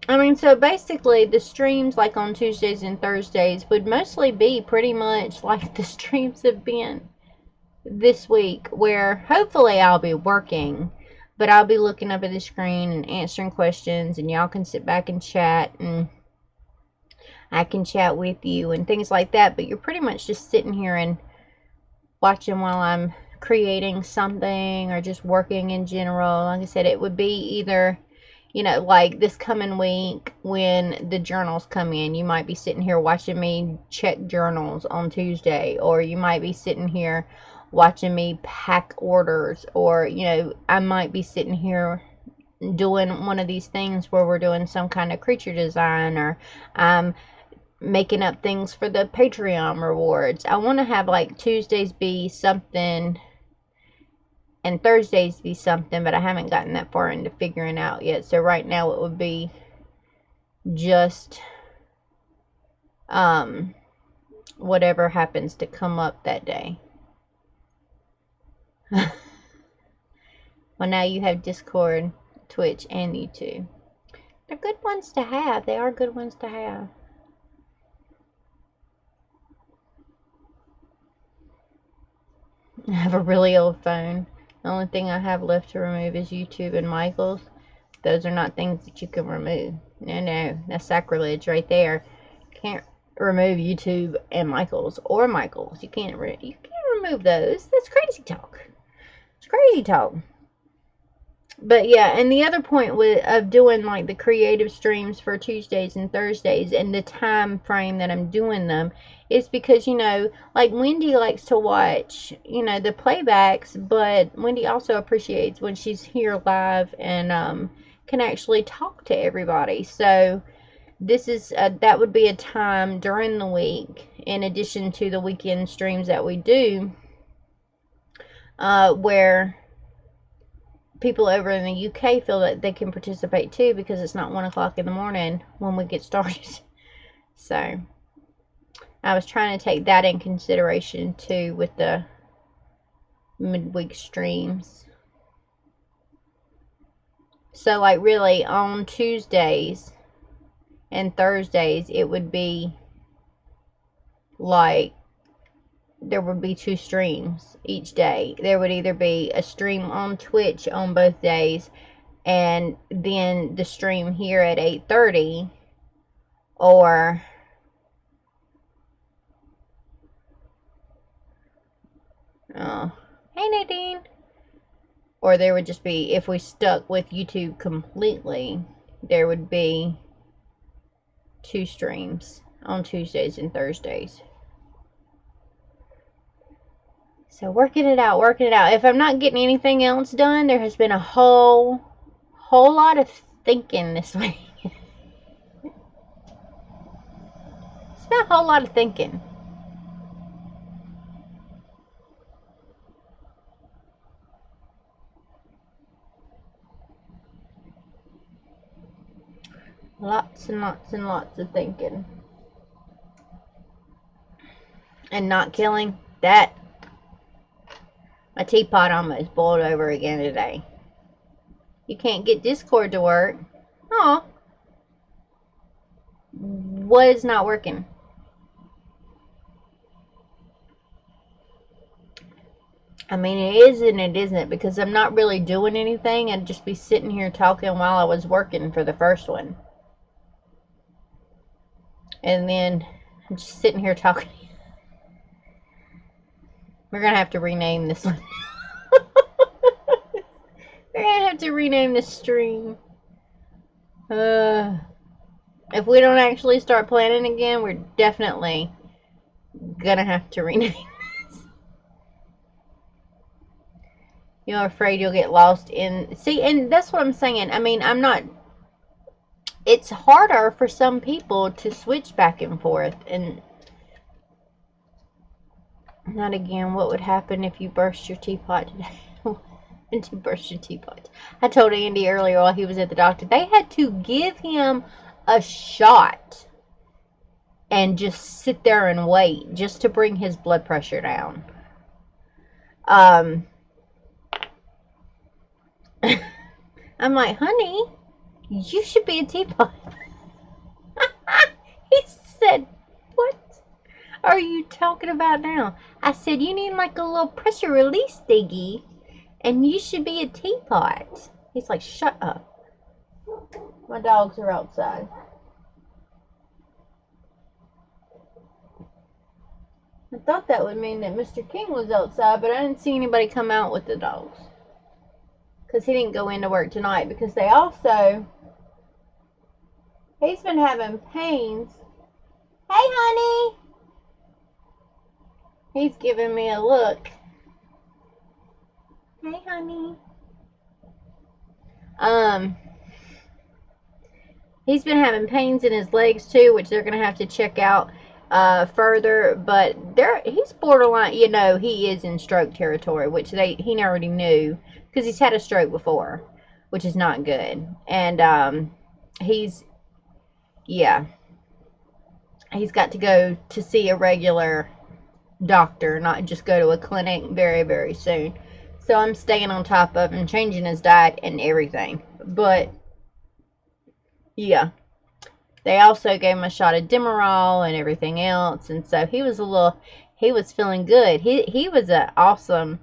I mean, so basically the streams like on Tuesdays and Thursdays would mostly be pretty much like the streams have been this week, where hopefully I'll be working, but I'll be looking up at the screen and answering questions, and y'all can sit back and chat, and I can chat with you and things like that. But you're pretty much just sitting here and watching while I'm creating something or just working in general. Like I said, it would be either, you know, like this coming week when the journals come in, you might be sitting here watching me check journals on Tuesday, or you might be sitting here watching me pack orders, or, you know, I might be sitting here doing one of these things where we're doing some kind of creature design, or I'm making up things for the Patreon rewards. I want to have like Tuesdays be something and Thursdays be something, but I haven't gotten that far into figuring out yet. So right now it would be just whatever happens to come up that day. Well, now you have Discord, Twitch, and YouTube. They're good ones to have. They are good ones to have. I have a really old phone. The only thing I have left to remove is YouTube and Michael's. Those are not things that you can remove. No, that's sacrilege right there. Can't remove YouTube and Michael's or Michael's. You can't remove those. That's crazy talk. It's crazy talk. But yeah, and the other point of doing like the creative streams for Tuesdays and Thursdays and the time frame that I'm doing them is because, you know, like Wendy likes to watch, you know, the playbacks, but Wendy also appreciates when she's here live and can actually talk to everybody. So this is that would be a time during the week, in addition to the weekend streams that we do, where people over in the UK feel that they can participate too, because it's not 1 o'clock in the morning when we get started. So I was trying to take that in consideration too with the midweek streams. So like really on Tuesdays and Thursdays it would be like there would be 2 streams each day. There would either be a stream on Twitch on both days and then the stream here at 8:30, or oh, hey Nadine. Or there would just be, if we stuck with YouTube completely, there would be 2 streams on Tuesdays and Thursdays. So working it out, working it out. If I'm not getting anything else done, there has been a whole lot of thinking this week. It's been a whole lot of thinking. Lots and lots and lots of thinking. And not killing. That, my teapot almost boiled over again today. You can't get Discord to work. Oh. What is not working? I mean, it is and it isn't, because I'm not really doing anything. I'd just be sitting here talking while I was working for the first one. And then I'm just sitting here talking. We're going to have to rename this one. We're going to have to rename this stream. If we don't actually start planning again, we're definitely going to have to rename this. You're afraid you'll get lost in... See, and that's what I'm saying. I mean, I'm not... It's harder for some people to switch back and forth. And not again. What would happen if you burst your teapot today? And to burst your teapot. I told Andy earlier while he was at the doctor, they had to give him a shot and just sit there and wait just to bring his blood pressure down. I'm like, honey, you should be a teapot. He said, what are you talking about now? I said, you need like a little pressure release thingy, and you should be a teapot. He's like, shut up. My dogs are outside. I thought that would mean that Mr. King was outside, but I didn't see anybody come out with the dogs. Because he didn't go into work tonight, because they also... He's been having pains. Hey, honey! He's giving me a look. Hey, honey. He's been having pains in his legs too, which they're going to have to check out further. But he's borderline, you know, he is in stroke territory, which he already knew because he's had a stroke before, which is not good. And he's got to go to see a regular doctor, not just go to a clinic very, very soon. So I'm staying on top of him, changing his diet and everything. But yeah, they also gave him a shot of Demerol and everything else, and so he was feeling good. He was an awesome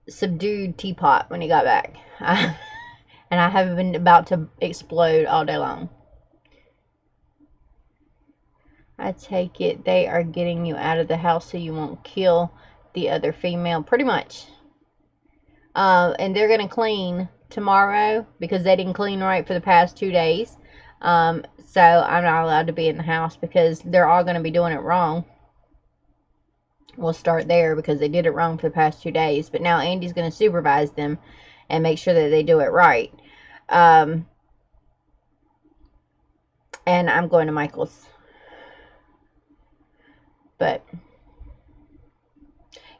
subdued teapot when he got back. And I have been about to explode all day long. I take it they are getting you out of the house so you won't kill the other female. Pretty much. And they're going to clean tomorrow because they didn't clean right for the past 2 days. So I'm not allowed to be in the house because they're all going to be doing it wrong. We'll start there because they did it wrong for the past 2 days. But now Andy's going to supervise them and make sure that they do it right. And I'm going to Michael's. But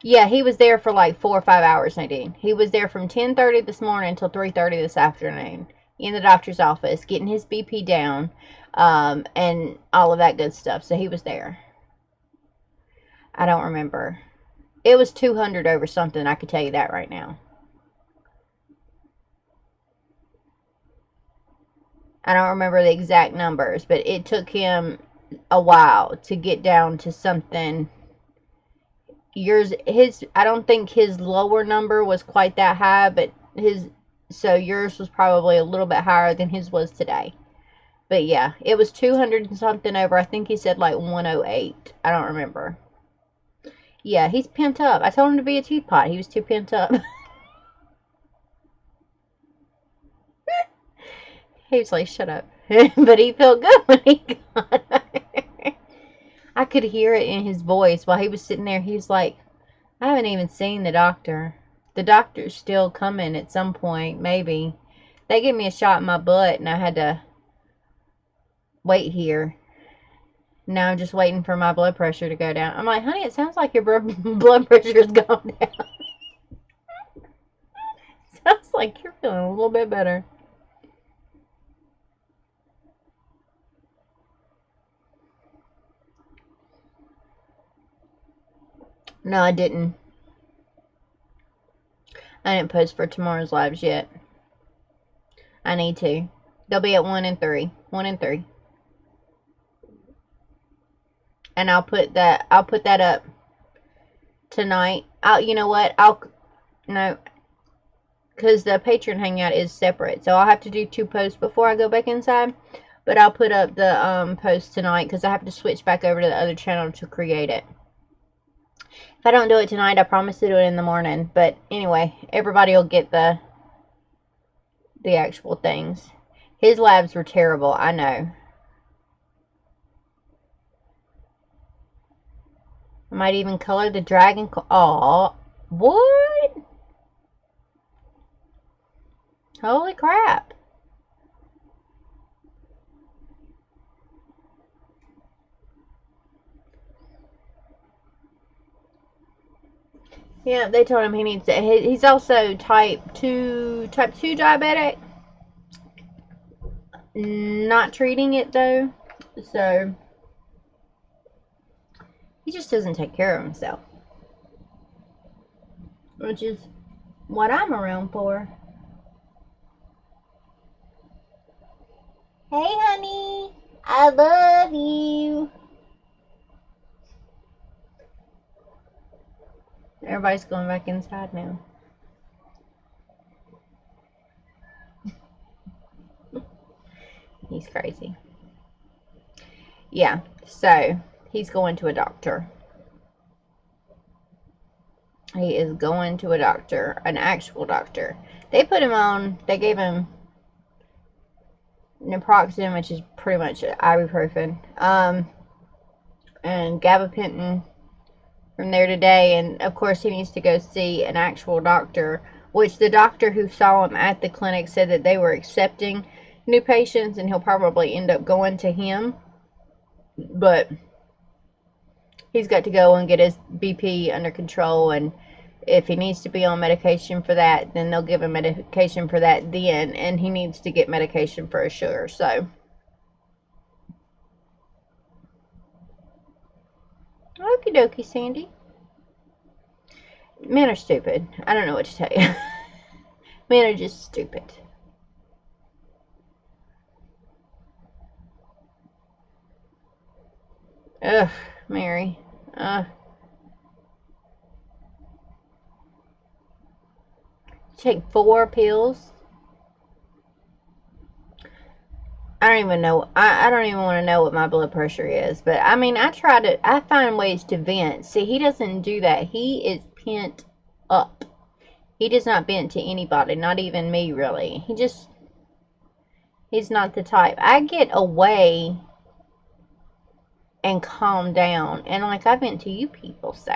yeah, he was there for like 4 or 5 hours, Nadine. He was there from 10:30 this morning until 3:30 this afternoon. in the doctor's office, getting his BP down, and all of that good stuff. So he was there. I don't remember. It was 200 over something, I could tell you that right now. I don't remember the exact numbers, but it took him a while to get down to something. I don't think his lower number was quite that high, but so yours was probably a little bit higher than his was today. But yeah, it was 200 and something over. I think he said like 108. I don't remember. Yeah, he's pent up. I told him to be a teapot. He was too pent up. He was like, shut up. But he felt good when he got it. I could hear it in his voice while he was sitting there. He was like, I haven't even seen the doctor. The doctor's still coming at some point, maybe. They gave me a shot in my butt, and I had to wait here. Now I'm just waiting for my blood pressure to go down. I'm like, honey, it sounds like your blood pressure has gone down. Sounds like you're feeling a little bit better. No, I didn't. I didn't post for tomorrow's lives yet. I need to. They'll be at 1 and 3. 1 and 3. And I'll put that up tonight. You know what? No, because the Patreon hangout is separate, so I'll have to do 2 posts before I go back inside. But I'll put up the post tonight because I have to switch back over to the other channel to create it. If I don't do it tonight, I promise to do it in the morning. But anyway, everybody will get the actual things. His labs were terrible, I know. I might even color the dragon. Aw, what? Holy crap. Yeah, they told him he needs to. He's also type 2 diabetic. Not treating it though, so he just doesn't take care of himself, which is what I'm around for. Hey, honey, I love you. Everybody's going back inside now. He's crazy. Yeah, so he's going to a doctor. He is going to a doctor, an actual doctor. They put him on, they gave him naproxen, which is pretty much ibuprofen, and gabapentin from there today. And of course he needs to go see an actual doctor, which the doctor who saw him at the clinic said that they were accepting new patients, and he'll probably end up going to him. But he's got to go and get his BP under control, and if he needs to be on medication for that, then they'll give him medication for that then, and he needs to get medication for his sugar. So okie dokie, Sandy. Men are stupid. I don't know what to tell you. Men are just stupid. Ugh, Mary. Take 4 pills. I don't even know. I don't even want to know what my blood pressure is. But I mean, I find ways to vent. See, he doesn't do that. He is pent up. He does not vent to anybody, not even me, really. He's not the type. I get away and calm down, and like I vent to you people, so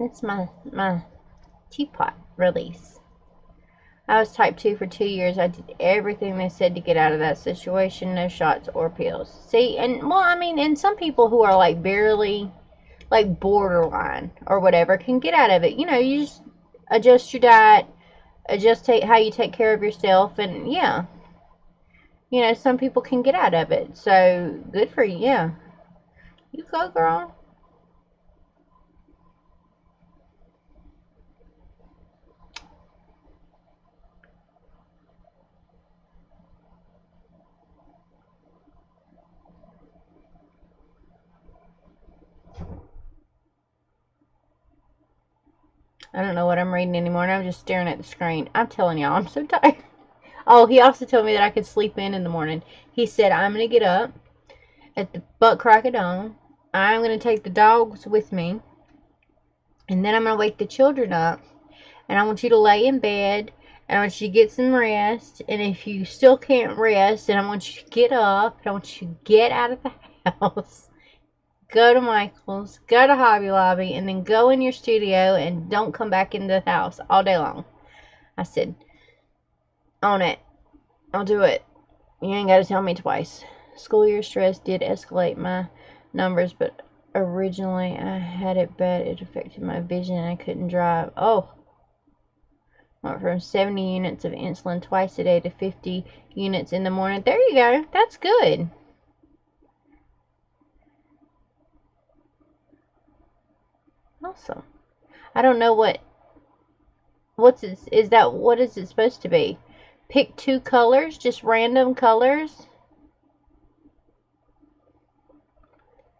that's my teapot release. I was type 2 for 2 years. I did everything they said to get out of that situation. No shots or pills. See, and well, I mean, and some people who are like barely, like borderline or whatever, can get out of it. You know, you just adjust your diet, Adjust how you take care of yourself, and yeah, you know, some people can get out of it. So good for you. Yeah, you go, girl. I don't know what I'm reading anymore, and I'm just staring at the screen. I'm telling y'all, I'm so tired. Oh, he also told me that I could sleep in the morning. He said, I'm going to get up at the butt crack of dawn. I'm going to take the dogs with me, and then I'm going to wake the children up, and I want you to lay in bed, and I want you to get some rest, and if you still can't rest, then I want you to get up, and I want you to get out of the house, go to Michael's, go to Hobby Lobby, and then go in your studio, and don't come back into the house all day long. I said, on it. I'll do it. You ain't got to tell me twice. School year stress did escalate my numbers, but originally I had it bad. It affected my vision and I couldn't drive. Oh, went from 70 units of insulin twice a day to 50 units in the morning. There you go. That's good. Awesome. I don't know what's it, is that, what is it supposed to be? Pick 2 colors, just random colors.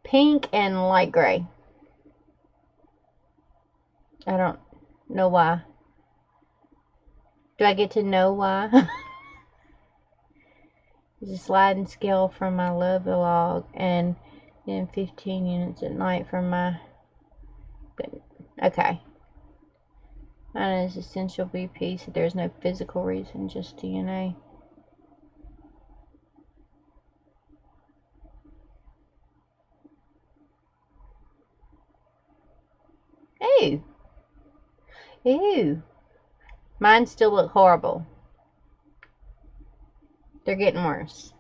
Pink and light gray. I don't know why. Do I get to know why? It's a sliding scale from my love log, and then 15 units at night from my. Okay. Mine is essential BP, so there's no physical reason, just DNA. Ew. Ew. Mine still look horrible. They're getting worse.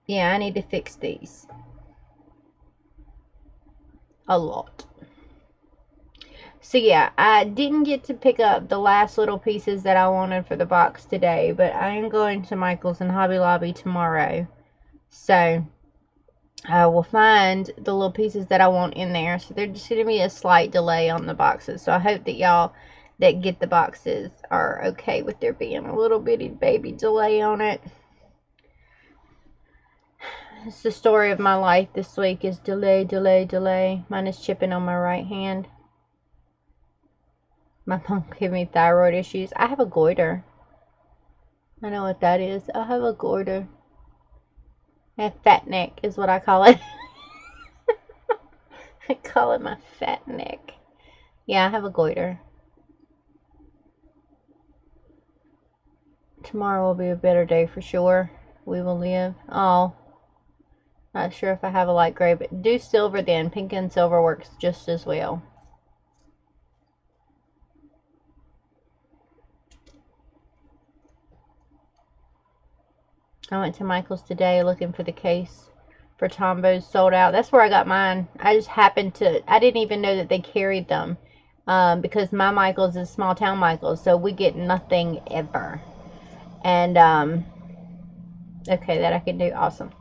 Yeah, I need to fix these. A lot. So yeah, I didn't get to pick up the last little pieces that I wanted for the box today, but I am going to Michael's and Hobby Lobby tomorrow. So I will find the little pieces that I want in there. So there's just going to be a slight delay on the boxes. So I hope that y'all that get the boxes are okay with there being a little bitty baby delay on it. It's the story of my life this week is delay, delay, delay. Mine is chipping on my right hand. My mom gave me thyroid issues. I have a goiter. I know what that is. I have a goiter. I have fat neck is what I call it. I call it my fat neck. Yeah, I have a goiter. Tomorrow will be a better day for sure. We will live. Oh, not sure if I have a light gray, but do silver then. Pink and silver works just as well. I went to Michael's today looking for the case for Tombo's sold out. That's where I got mine. I just happened to, I didn't even know that they carried them because my Michael's is small town Michael's, so we get nothing ever. And, okay, that I can do. Awesome.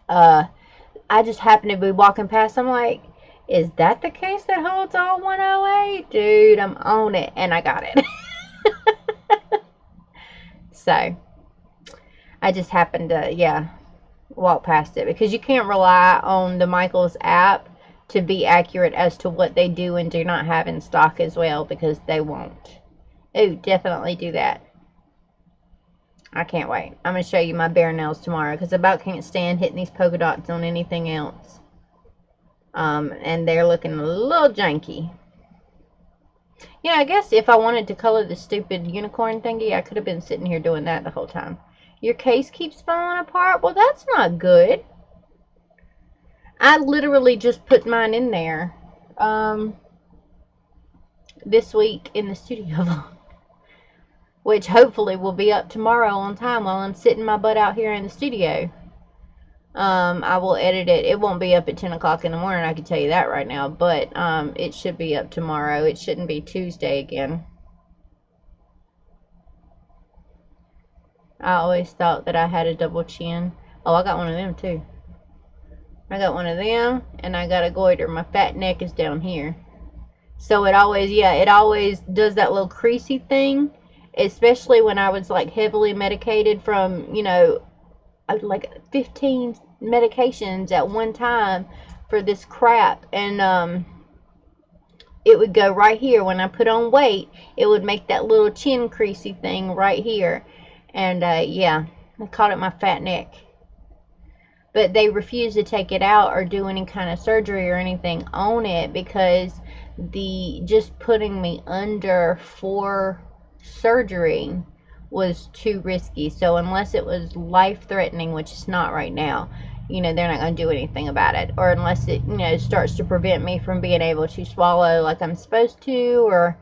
I just happened to be walking past. I'm like, is that the case that holds all 108? Dude, I'm on it. And I got it. So, I just happened to, yeah, walk past it. Because you can't rely on the Michaels app to be accurate as to what they do and do not have in stock as well. Because they won't. Ooh, definitely do that. I can't wait. I'm going to show you my bare nails tomorrow. Because I about can't stand hitting these polka dots on anything else. And they're looking a little janky. You know, I guess if I wanted to color the stupid unicorn thingy, I could have been sitting here doing that the whole time. Your case keeps falling apart? Well, that's not good. I literally just put mine in there this week in the studio vlog. Which hopefully will be up tomorrow on time while I'm sitting my butt out here in the studio. I will edit it. It won't be up at 10 o'clock in the morning, I can tell you that right now. But it should be up tomorrow. It shouldn't be Tuesday again. I always thought that I had a double chin. Oh, I got one of them too. I got one of them, and I got a goiter. My fat neck is down here. So it always, yeah, it always does that little creasy thing, especially when I was like heavily medicated from, you know, like 15 medications at one time for this crap. And it would go right here. When I put on weight, it would make that little chin creasy thing right here. And yeah, I called it my fat neck. But they refused to take it out or do any kind of surgery or anything on it because just putting me under for surgery was too risky. So unless it was life-threatening, which it's not right now, you know, they're not going to do anything about it. Or unless it, you know, starts to prevent me from being able to swallow like I'm supposed to, or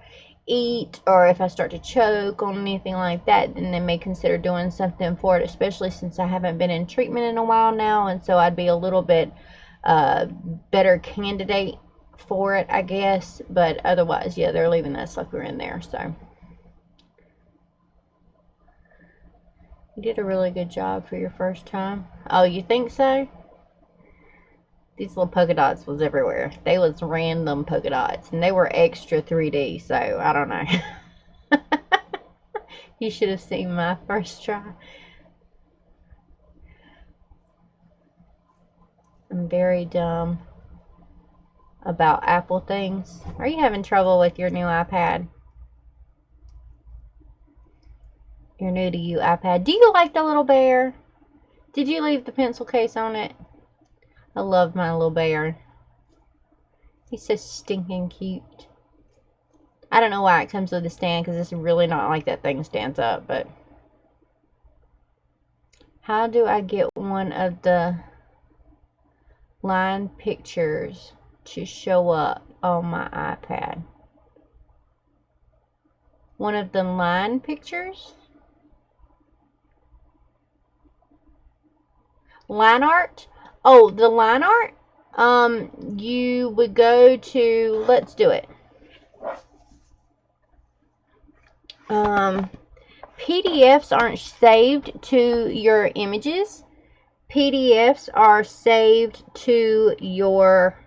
eat, or if I start to choke on anything like that, then they may consider doing something for it, especially since I haven't been in treatment in a while now, and so I'd be a little bit better candidate for it, I guess. But otherwise, yeah, they're leaving that sucker in there. So you did a really good job for your first time. Oh, you think so? These little polka dots was everywhere. They was random polka dots, and they were extra 3D, so I don't know. You should have seen my first try. I'm very dumb about Apple things. Are you having trouble with your new iPad? You're new to you, iPad. Do you like the little bear? Did you leave the pencil case on it? I love my little bear. He's so stinking cute. I don't know why it comes with a stand, because it's really not like that thing stands up, but how do I get one of the line pictures to show up on my iPad? One of the line pictures? Line art? Oh, the line art? You would go to, let's do it. PDFs aren't saved to your images. PDFs are saved to your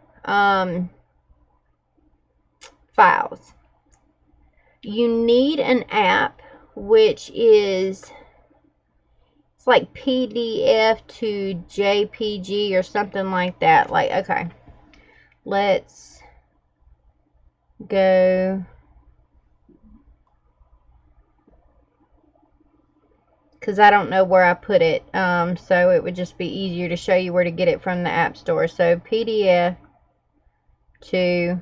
files. You need an app which is, it's like PDF to JPG or something like that. Like, okay, let's go. Because I don't know where I put it, so it would just be easier to show you where to get it from the App Store. So PDF to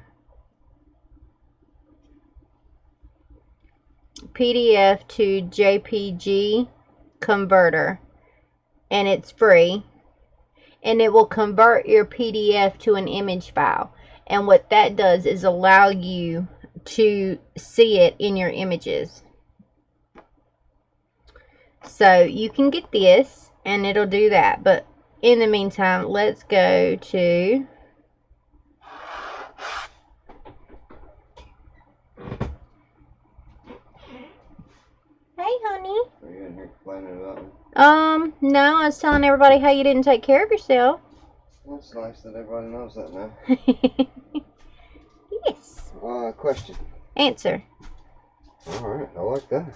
JPG converter, and it's free, and it will convert your PDF to an image file. And what that does is allow you to see it in your images. So you can get this, and it'll do that. But in the meantime, let's go to Hey, honey. Are you in here complaining about me? No, I was telling everybody how you didn't take care of yourself. Well, it's nice that everybody knows that now. Yes. Question. Answer. Alright, I like that.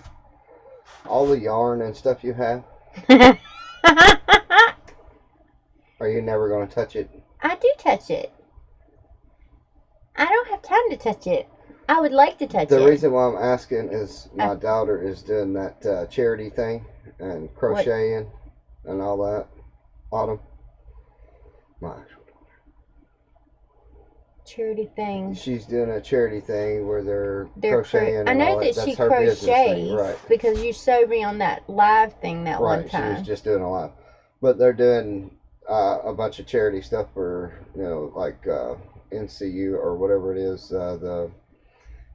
All the yarn and stuff you have, are you never going to touch it? I do touch it. I don't have time to touch it. I would like to touch it. The reason why I'm asking is my daughter is doing that charity thing and crocheting and all that. Autumn. My actual charity thing. She's doing a charity thing where they're crocheting. I know that she crochets, right? Because you showed me on that live thing that one time. Right, she was just doing a live. But they're doing a bunch of charity stuff for, you know, like NCU or whatever it is, the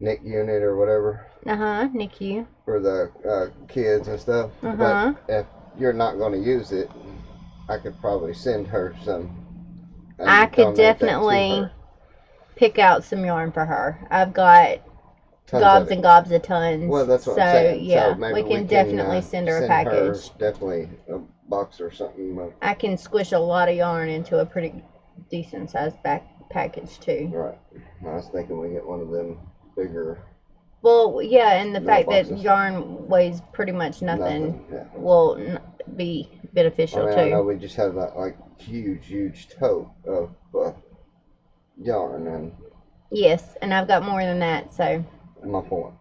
NIC unit or whatever. NICU. For the kids and stuff. But if you're not going to use it, I could probably send her some I and could donate that to definitely her. pick out some yarn for her. I've got Tons of gobs it. and gobs of tons. Well, that's what I'm So, saying. So yeah, maybe we we can can definitely send her a send her package. definitely a box or something. I can squish a lot of yarn into a pretty decent sized package, too. Right. I was thinking we get one of them bigger Well, yeah, and the fact that mailboxes. yarn weighs pretty much nothing Nothing. Yeah. will be I beneficial, mean, I know too. we just have that like huge tote of yarn, and Yes, and I've got more than that, so. my point.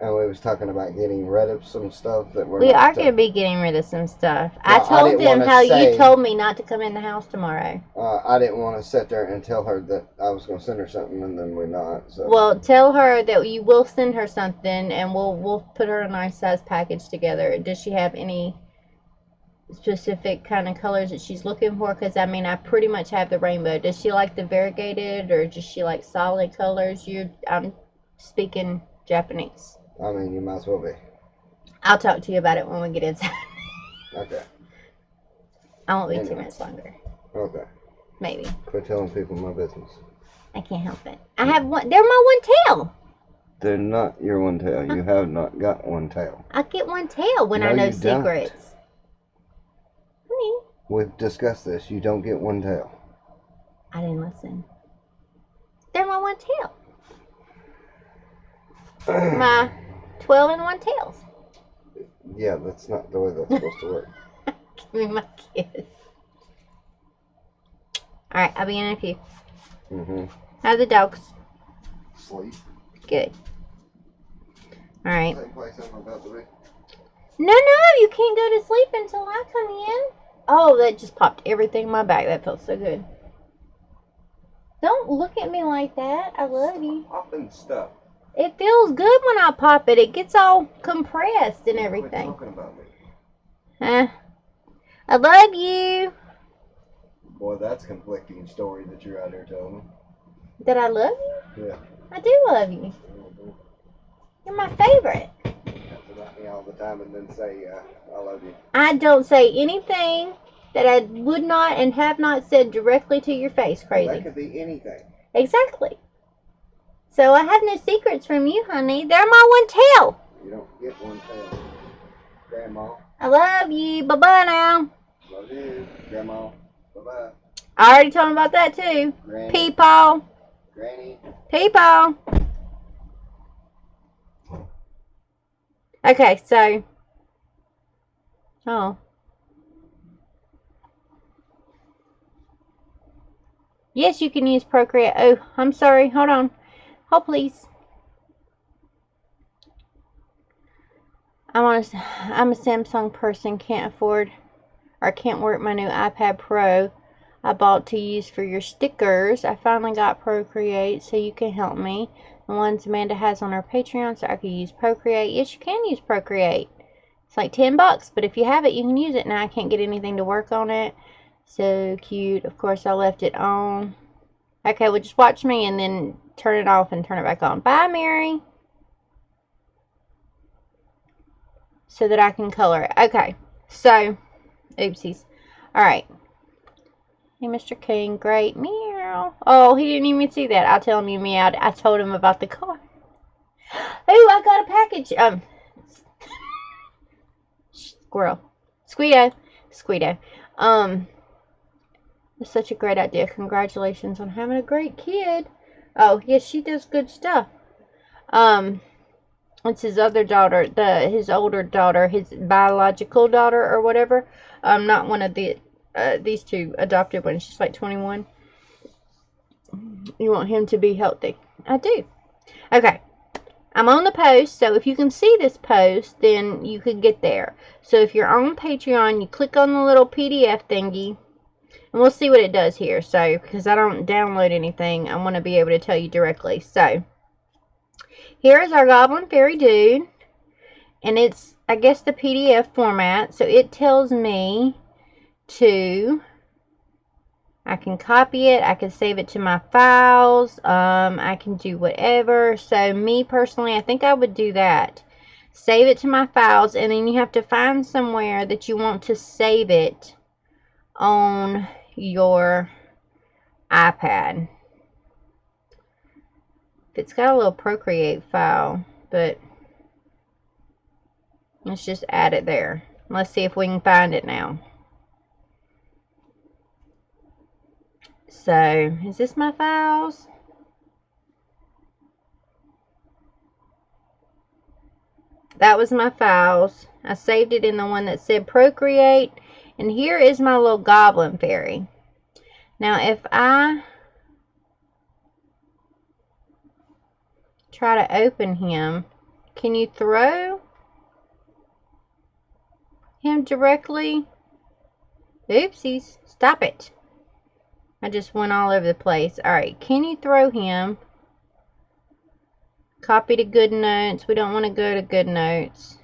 And we was talking about getting rid of some stuff that we're We are not. going to be getting rid of some stuff. I Now, I told didn't them want to how you say. told me not to come in the house tomorrow. I didn't want to sit there and tell her that I was going to send her something, and then we're not. So. Well, tell her that you will send her something, and we'll put her a nice size package together. Does she have any specific kind of colors that she's looking for? Because I mean, I pretty much have the rainbow. Does she like the variegated, or does she like solid colors? I'm speaking Japanese. I mean, you might as well be. I'll talk to you about it when we get inside. Okay. I won't be Anyway. 2 minutes longer. Okay. Maybe. Quit telling people my business. I can't help it. I have one. They're my one tail. They're not your one tail. You have not got one tail. I get one tail when I No, know you don't. secrets. Honey, We've discussed this. You don't get one tail. I didn't listen. They're my one tail. My 12 and one tails. Yeah, that's not the way that's supposed to work. Give me my kiss. Alright, I'll be in a few. Mm-hmm. How's the dogs? Sleep. Good. Alright. Same place I'm about to be. No, you can't go to sleep until I come in. Oh, that just popped everything in my back. That felt so good. Don't look at me like that. I love you. Popping stuff. It feels good when I pop it. It gets all compressed and Quit everything. talking about me. I love you. Boy, that's a conflicting story that you're out there telling me. That I love you? Yeah. I do love you. You're my favorite. That's about me all the time, and then say, I love you. I don't say anything that I would not and have not said directly to your face, crazy. Well, that could be anything. Exactly. So I have no secrets from you, honey. They're my one tail. You don't get one tail. Grandma. I love you. Bye-bye now. Love you. Grandma. Bye-bye. I already told him about that too. Granny. Peepaw. Granny. Peepaw. Okay, so. Oh. Yes, you can use Procreate. Oh, I'm sorry. Hold on. Hold, please. I'm a Samsung person. Can't afford or can't work my new iPad Pro I bought to use for your stickers. I finally got Procreate, so you can help me. The ones Amanda has on her Patreon, so I could use Procreate. Yes, you can use Procreate. It's like $10, but if you have it, you can use it. Now I can't get anything to work on it. So cute. Of course, I left it on. Okay, well, just watch me and then turn it off and turn it back on. Bye, Mary. So that I can color it. Okay, so, oopsies. Alright. Hey, Mr. King, great. Meow. Oh, he didn't even see that. I'll tell him you meowed. I told him about the car. Oh, I got a package. Squirrel. Squeedo. It's such a great idea. Congratulations on having a great kid. Oh, yes, she does good stuff. It's his other daughter, his older daughter, his biological daughter or whatever. Not one of these two adopted ones. She's like 21. You want him to be healthy. I do. Okay. I'm on the post, so if you can see this post, then you could get there. So if you're on Patreon, you click on the little PDF thingy, and we'll see what it does here. So, because I don't download anything, I want to be able to tell you directly. So, here is our Goblin Fairy Dude, and it's, I guess, the PDF format. So, it tells me I can copy it, I can save it to my files, I can do whatever. So me personally, I think I would do that. Save it to my files, and then you have to find somewhere that you want to save it on your iPad. It's got a little Procreate file, but let's just add it there. Let's see if we can find it now. So, is this my files? That was my files. I saved it in the one that said Procreate. And here is my little goblin fairy. Now, if I try to open him, can you throw him directly? Oopsies. Stop it. I just went all over the place. Alright, can you throw him? Copy to GoodNotes. We don't want to go to GoodNotes.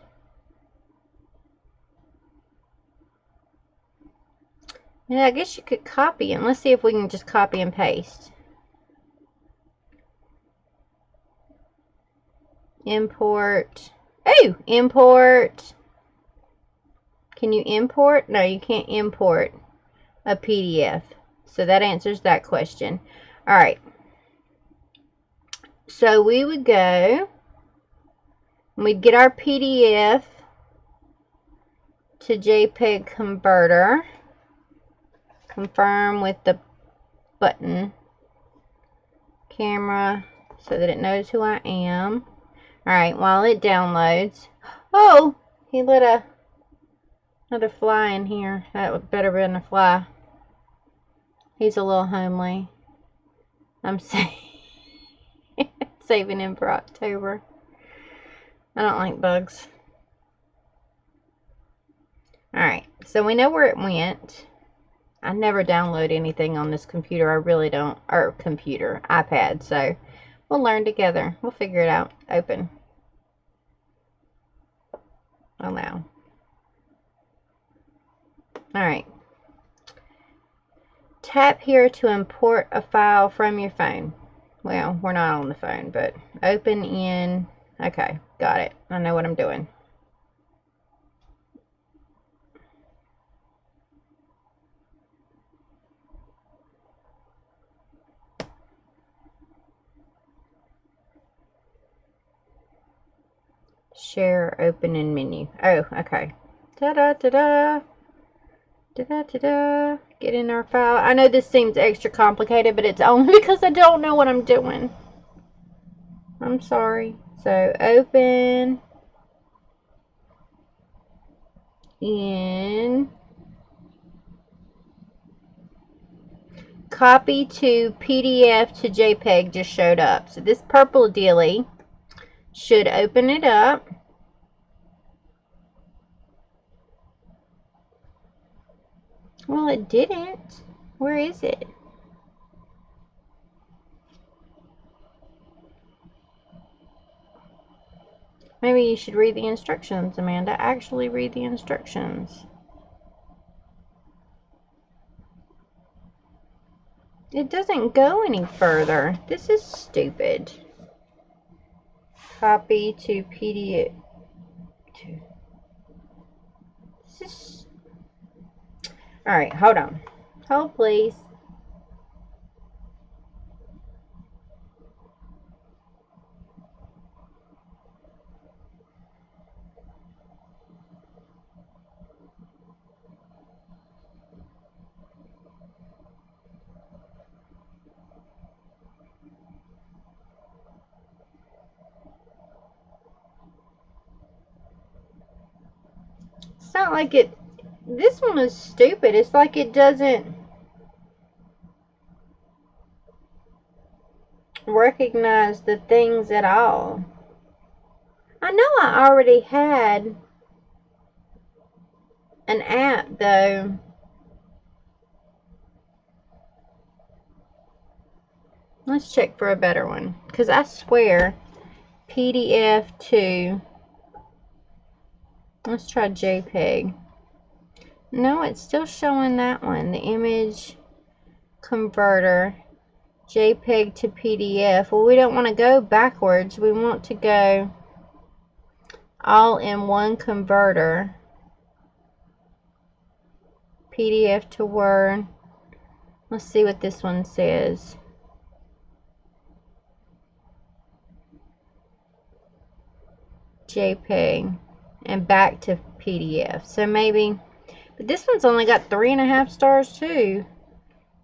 Yeah, I guess you could copy him. Let's see if we can just copy and paste. Import. Oh, import. Can you import? No, you can't import a PDF. So that answers that question. Alright. So we would go, and we'd get our PDF to JPEG converter. Confirm with the button. Camera, so that it knows who I am. Alright, while it downloads. Oh! He let another fly in here. That would better been a fly. He's a little homely. I'm saving him for October. I don't like bugs. Alright, so we know where it went. I never download anything on this computer. I really don't. Or computer. iPad. So we'll learn together. We'll figure it out. Open. Allow. Alright. Tap here to import a file from your phone. Well, we're not on the phone, but open in. Okay, got it. I know what I'm doing. Share, open in menu. Oh, okay. Ta-da, ta-da. Ta-da, ta-da. Get in our file. I know this seems extra complicated, but it's only because I don't know what I'm doing. I'm sorry. So, open in. Copy to PDF to JPEG just showed up. So, this purple dealie should open it up. Well, it didn't. Where is it? Maybe you should read the instructions, Amanda. Actually read the instructions. It doesn't go any further. This is stupid. Copy to PDF. This is... Alright, hold on. Hold, please. It's not like it... This one is stupid. It's like it doesn't recognize the things at all. I know I already had an app, though. Let's check for a better one. Because I swear, PDF to... Let's try JPEG. No, it's still showing that one. The image converter. JPEG to PDF. Well, we don't want to go backwards. We want to go all-in-one converter. PDF to Word. Let's see what this one says. JPEG and back to PDF. So maybe, but this one's only got 3.5 stars too.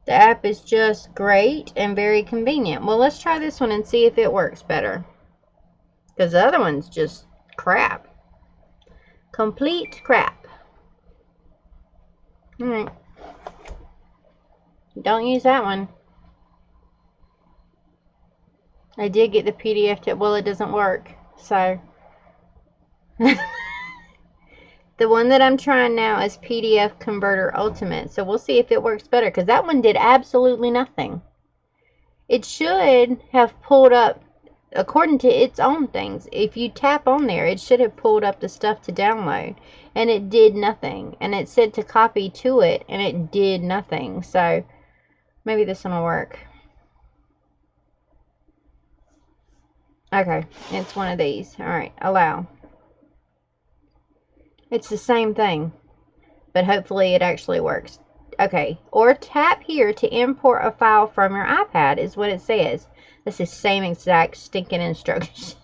The app is just great and very convenient. Well, let's try this one and see if it works better. Because the other one's just crap. Complete crap. Alright. Don't use that one. I did get the PDF to, well, it doesn't work. So, the one that I'm trying now is PDF Converter Ultimate. So we'll see if it works better. Because that one did absolutely nothing. It should have pulled up, according to its own things, if you tap on there, it should have pulled up the stuff to download. And it did nothing. And it said to copy to it. And it did nothing. So, maybe this one will work. Okay, it's one of these. Alright, allow. It's the same thing, but hopefully it actually works. Okay, or tap here to import a file from your iPad is what it says. That's the same exact stinking instructions.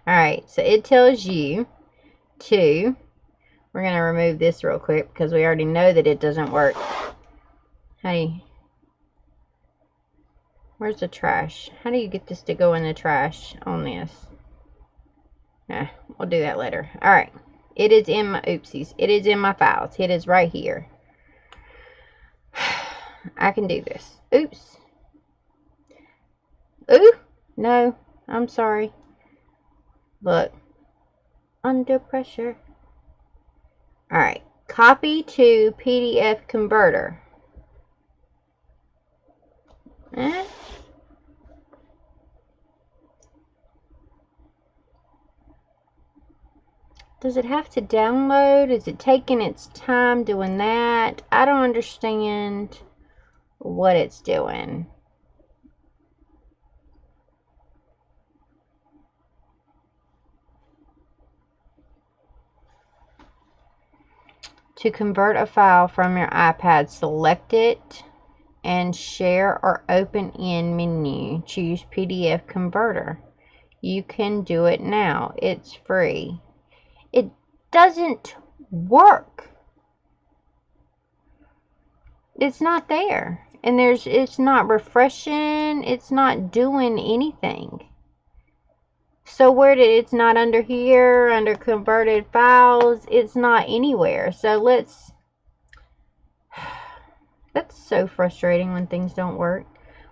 Alright, so it tells you to, we're going to remove this real quick because we already know that it doesn't work. Hey, where's the trash? How do you get this to go in the trash on this? We'll do that later. Alright. It is in my, oopsies. It is in my files. It is right here. I can do this. Oops. Ooh. No. I'm sorry. Look. Under pressure. Alright. Copy to PDF converter. Does it have to download? Is it taking its time doing that? I don't understand what it's doing. To convert a file from your iPad, select it and share or open in menu. Choose PDF converter. You can do it now. It's free. It doesn't work. It's not there. And it's not refreshing. It's not doing anything. So it's not under here, under converted files. It's not anywhere. So that's so frustrating when things don't work.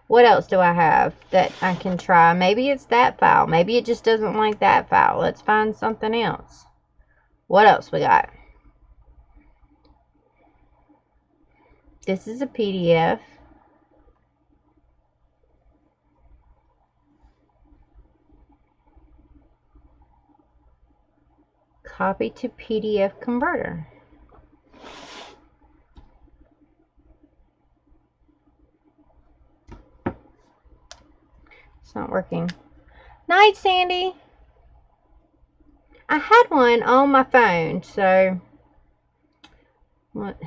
What else do I have that I can try? Maybe it's that file. Maybe it just doesn't like that file. Let's find something else. What else we got? This is a PDF. Copy to PDF converter. It's not working. Night, Sandy. I had one on my phone, so what?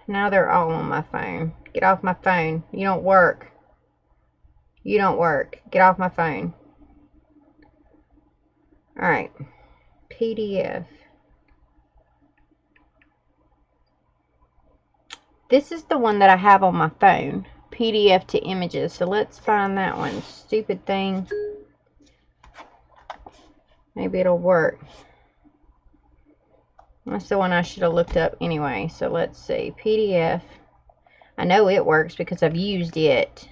Now they're all on my phone. Get off my phone. You don't work. You don't work. Get off my phone. Alright. PDF. This is the one that I have on my phone. PDF to images. So let's find that one. Stupid thing. Maybe it'll work. That's the one I should have looked up anyway. So let's see. PDF. I know it works because I've used it.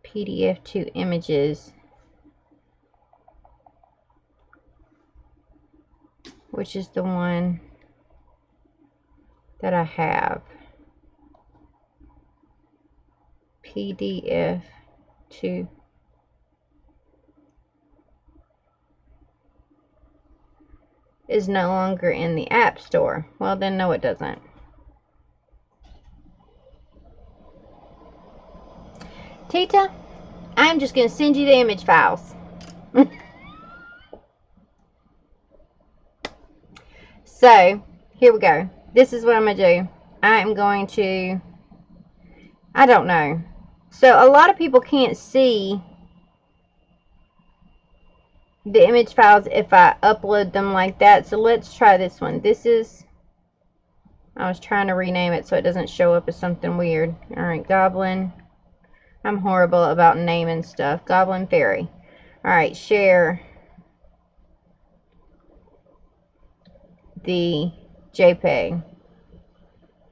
PDF to images. Which is the one that I have. PDF to is no longer in the App Store. Well, then no, it doesn't. Tita, I'm just going to send you the image files. So, here we go. This is what I'm going to do. I am going to, I don't know. So, a lot of people can't see the image files if I upload them like that. So, let's try this one. This is, I was trying to rename it so it doesn't show up as something weird. Alright, Goblin. I'm horrible about naming stuff. Goblin Fairy. Alright, share the JPEG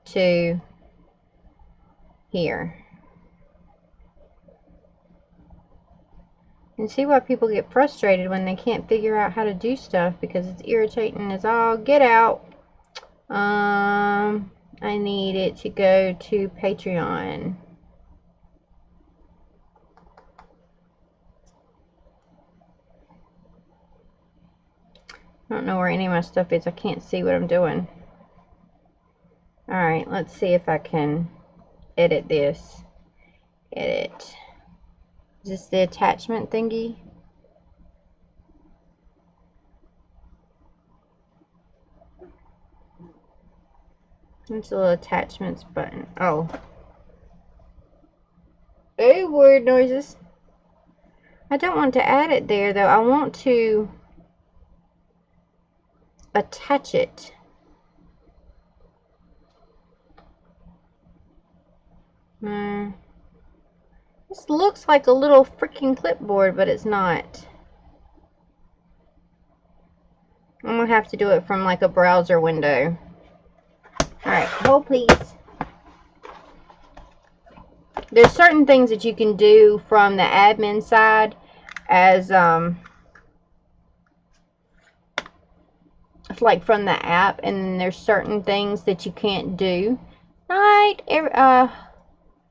to here. And see why people get frustrated when they can't figure out how to do stuff, because it's irritating as all get out. I need it to go to Patreon. I don't know where any of my stuff is. I can't see what I'm doing. Alright, let's see if I can edit this. Edit. Is this the attachment thingy? It's a little attachments button. Oh. Oh, weird noises. I don't want to add it there though. I want to attach it. This looks like a little freaking clipboard, but it's not. I'm gonna have to do it from like a browser window. Alright, hold please. There's certain things that you can do from the admin side as it's like from the app, and then there's certain things that you can't do. Night,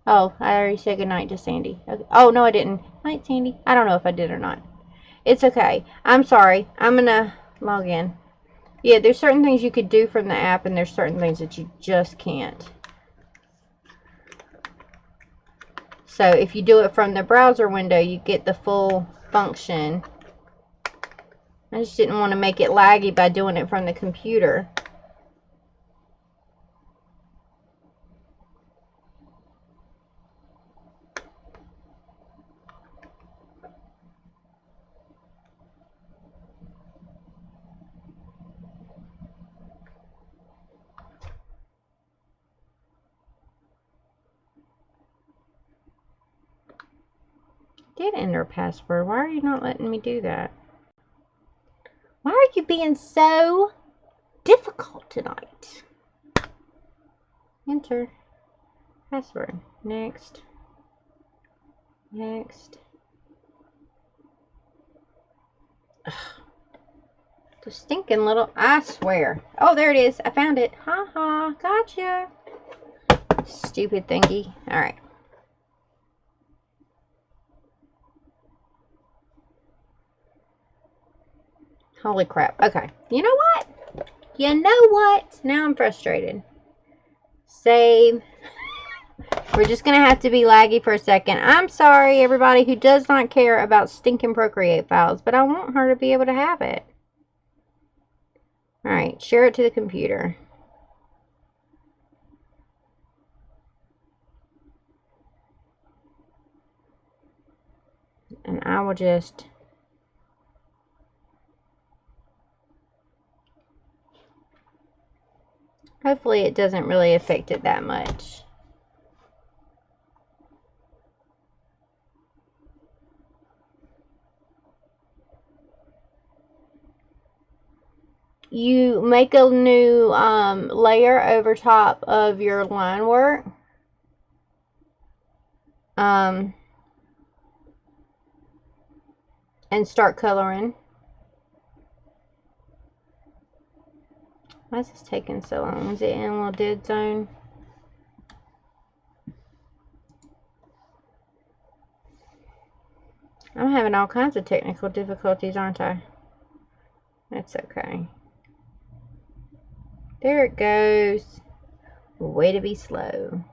oh, I already said goodnight to Sandy. Okay. Oh, no, I didn't. Night, Sandy. I don't know if I did or not. It's okay. I'm sorry. I'm going to log in. Yeah, there's certain things you could do from the app, and there's certain things that you just can't. So, if you do it from the browser window, you get the full function. I just didn't want to make it laggy by doing it from the computer. Did enter a password. Why are you not letting me do that? Why are you being so difficult tonight? Enter password. Next. Next. Ugh. The stinking little, I swear. Oh, there it is. I found it. Ha ha. Gotcha. Stupid thingy. Alright. Holy crap. Okay. You know what? You know what? Now I'm frustrated. Save. We're just going to have to be laggy for a second. I'm sorry, everybody who does not care about stinking Procreate files, but I want her to be able to have it. Alright, share it to the computer. And I will just... Hopefully it doesn't really affect it that much. You make a new layer over top of your line work. And start coloring. Why is this taking so long? Is it in a little dead zone? I'm having all kinds of technical difficulties, aren't I? That's okay. There it goes. Way to be slow.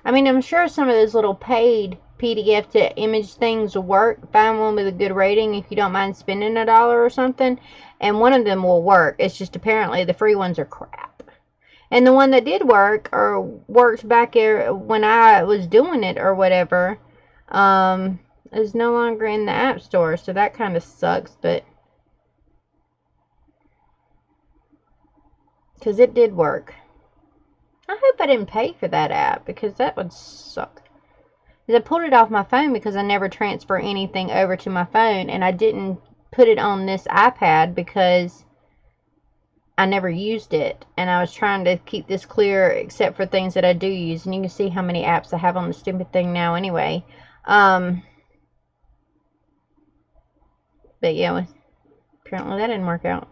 I mean, I'm sure some of those little paid PDF to image things will work. Find one with a good rating if you don't mind spending $1 or something. And one of them will work. It's just apparently the free ones are crap. And the one that did work, or worked back here when I was doing it or whatever, is no longer in the App Store. So that kind of sucks, but because it did work. I hope I didn't pay for that app, because that would suck. I pulled it off my phone because I never transfer anything over to my phone, and I didn't put it on this iPad because I never used it, and I was trying to keep this clear except for things that I do use, and you can see how many apps I have on the stupid thing now anyway. But yeah, apparently that didn't work out.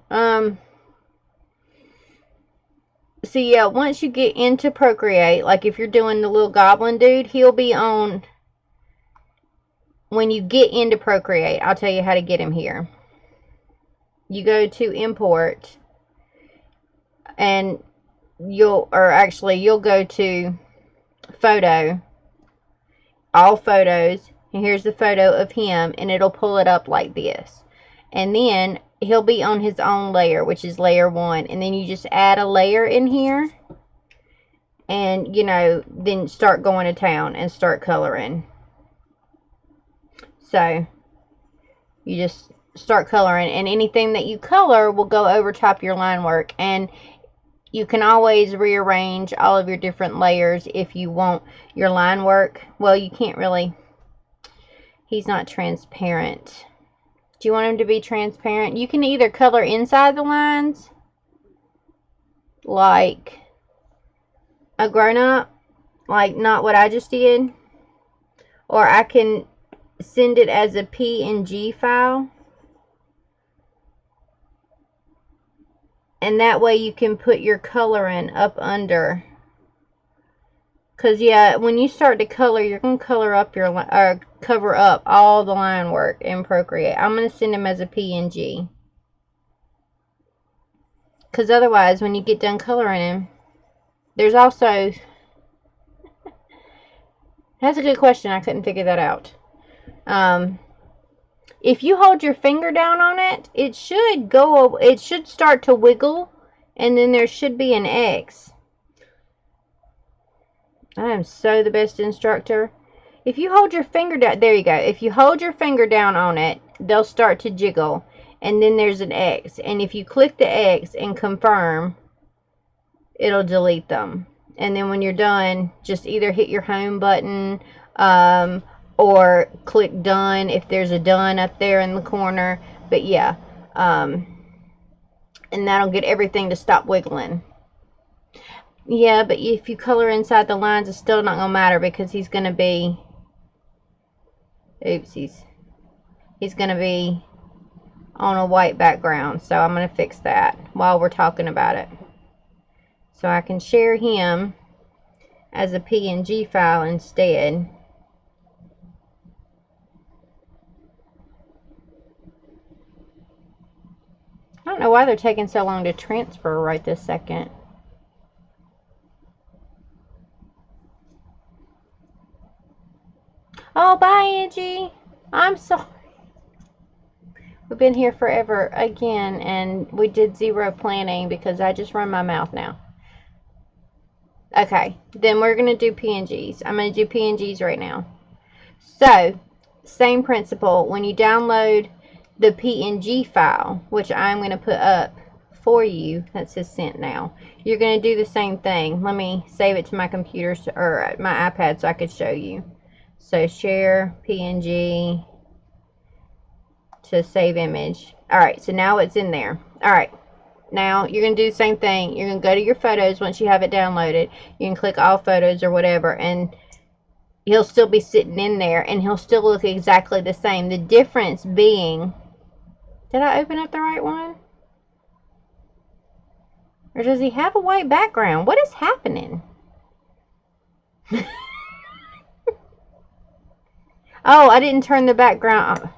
So yeah, once you get into Procreate, like if you're doing the little goblin dude, he'll be on. When you get into Procreate, I'll tell you how to get him here. You go to import, and you'll go to photo, all photos, and here's the photo of him, and it'll pull it up like this. And then he'll be on his own layer, which is layer 1, and then you just add a layer in here, and then start going to town and start coloring. So you just start coloring, and anything that you color will go over top your line work, and you can always rearrange all of your different layers if you want your line work. Well, you can't really. He's not transparent. Do you want him to be transparent? You can either color inside the lines, like a grown-up, like not what I just did, or I can send it as a PNG file. And that way you can put your coloring up under. Because, yeah, when you start to color, you're going to cover up all the line work in Procreate. I'm going to send them as a PNG. Because otherwise, when you get done coloring him, there's also... That's a good question. I couldn't figure that out. If you hold your finger down on it, it should start to wiggle, and then there should be an X. I am so the best instructor. If you hold your finger down, there you go. If you hold your finger down on it, they'll start to jiggle, and then there's an X. And if you click the X and confirm, it'll delete them. And then when you're done, just either hit your home button, or click done if there's a done up there in the corner. But yeah, and that'll get everything to stop wiggling. Yeah, but if you color inside the lines, it's still not gonna matter, because he's gonna be, oopsies, he's gonna be on a white background. So I'm gonna fix that while we're talking about it, so I can share him as a PNG file instead. I don't know why they're taking so long to transfer right this second. Oh, bye, Angie. I'm sorry. We've been here forever again, and we did zero planning because I just run my mouth now. Okay, then we're going to do PNGs. I'm going to do PNGs right now. So, same principle. When you download the PNG file, which I'm going to put up for you, that says sent now, you're going to do the same thing. Let me save it to my computer, or my iPad, so I could show you. So share PNG to save image. Alright, so now it's in there. Alright, now you're going to do the same thing. You're going to go to your photos once you have it downloaded. You can click all photos or whatever, and he'll still be sitting in there, and he'll still look exactly the same. The difference being, did I open up the right one? Or does he have a white background? What is happening? Oh, I didn't turn the background on.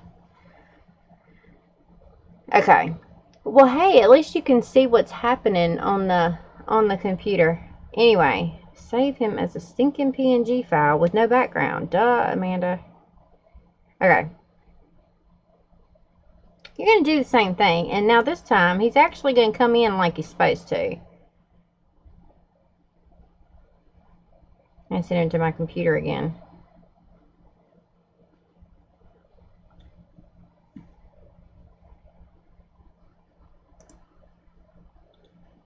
Okay. Well, hey, at least you can see what's happening on the computer. Anyway, Save him as a stinking PNG file with no background. Duh, Amanda. Okay. You're going to do the same thing. And now this time, he's actually going to come in like he's supposed to. I sent him to my computer again.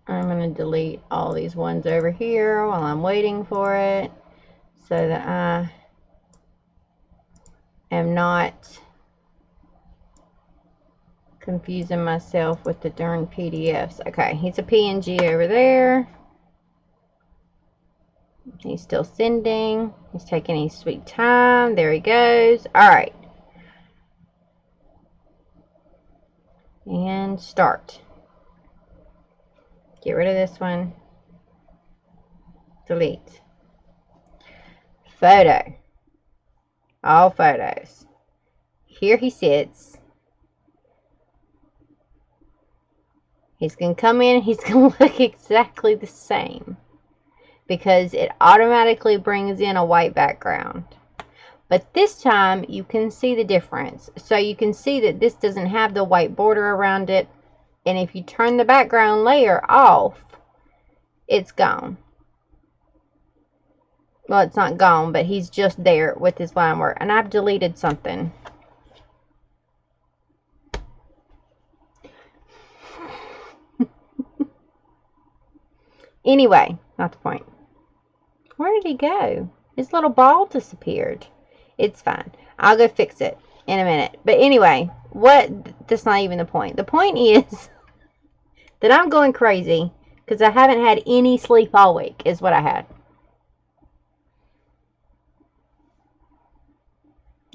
I'm going to delete all these ones over here while I'm waiting for it, so that I am not confusing myself with the darn PDFs. Okay, he's a PNG over there. He's still sending. He's taking his sweet time. There he goes. Alright. And start. Get rid of this one. Delete. Photo. All photos. Here he sits. He's going to come in and he's going to look exactly the same, because it automatically brings in a white background. But this time you can see the difference. So you can see that this doesn't have the white border around it. And if you turn the background layer off, it's gone. Well, it's not gone, but he's just there with his line work. And I've deleted something. Anyway, not the point. Where did he go? His little ball disappeared. It's fine. I'll go fix it in a minute. But anyway, that's not even the point. The point is that I'm going crazy because I haven't had any sleep all week, is what I had.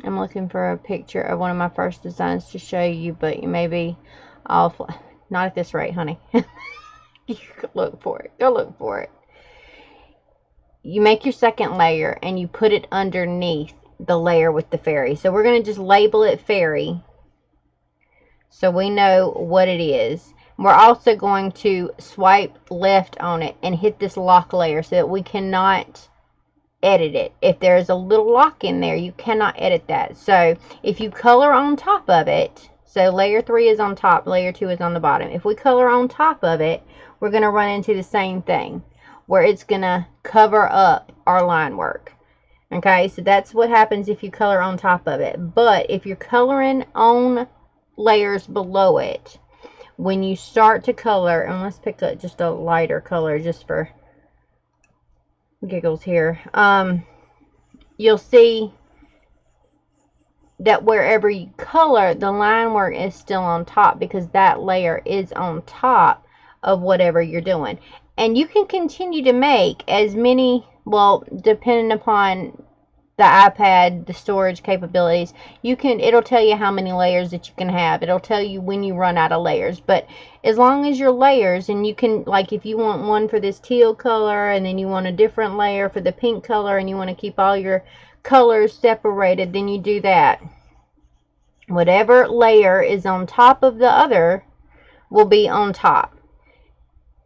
I'm looking for a picture of one of my first designs to show you, but you may be off. Not at this rate, honey. You could look for it. Go look for it. You make your second layer and you put it underneath the layer with the fairy. So we're going to just label it fairy, so we know what it is. We're also going to swipe left on it and hit this lock layer so that we cannot edit it. If there's a little lock in there, you cannot edit that. So if you color on top of it, so layer 3 is on top, layer 2 is on the bottom. If we color on top of it, we're going to run into the same thing, where it's going to cover up our line work. Okay, so that's what happens if you color on top of it. But if you're coloring on layers below it, when you start to color, and let's pick up just a lighter color just for giggles here, you'll see that wherever you color, the line work is still on top, because that layer is on top of whatever you're doing. And you can continue to make as many, well, depending upon the iPad, the storage capabilities, it'll tell you how many layers that you can have. It'll tell you when you run out of layers. But as long as your layers, and you can, like, if you want one for this teal color, and then you want a different layer for the pink color, and you want to keep all your colors separated, then you do that. Whatever layer is on top of the other will be on top.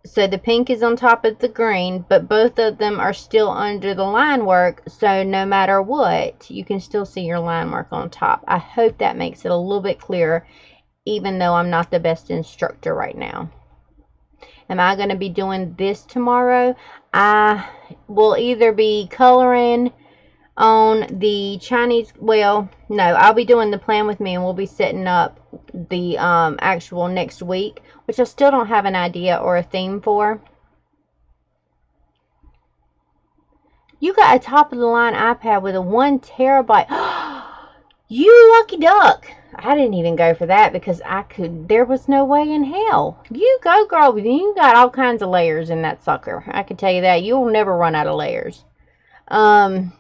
So the pink is on top of the green, but both of them are still under the line work, so no matter what, you can still see your line work on top. I hope that makes it a little bit clearer, even though I'm not the best instructor right now. Am I going to be doing this tomorrow? I will either be coloring on the Chinese, well, no, I'll be doing the plan with me, and we'll be setting up the actual next week, which I still don't have an idea or a theme for. You got a top of the line iPad with a 1 terabyte. You lucky duck. I didn't even go for that because there was no way in hell. You go, girl. You got all kinds of layers in that sucker. I can tell you that. You'll never run out of layers. During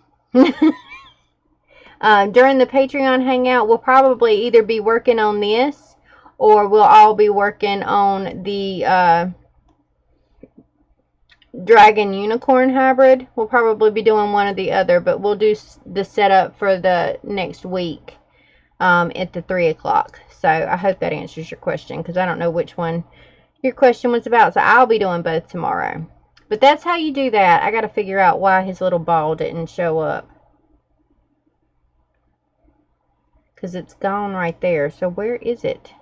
the Patreon hangout, we'll probably either be working on this, or we'll all be working on the Dragon Unicorn hybrid. We'll probably be doing one or the other, but we'll do the setup for the next week at the 3 o'clock. So I hope that answers your question, because I don't know which one your question was about. So I'll be doing both tomorrow. But that's how you do that. I got to figure out why his little ball didn't show up. Because it's gone right there. So where is it?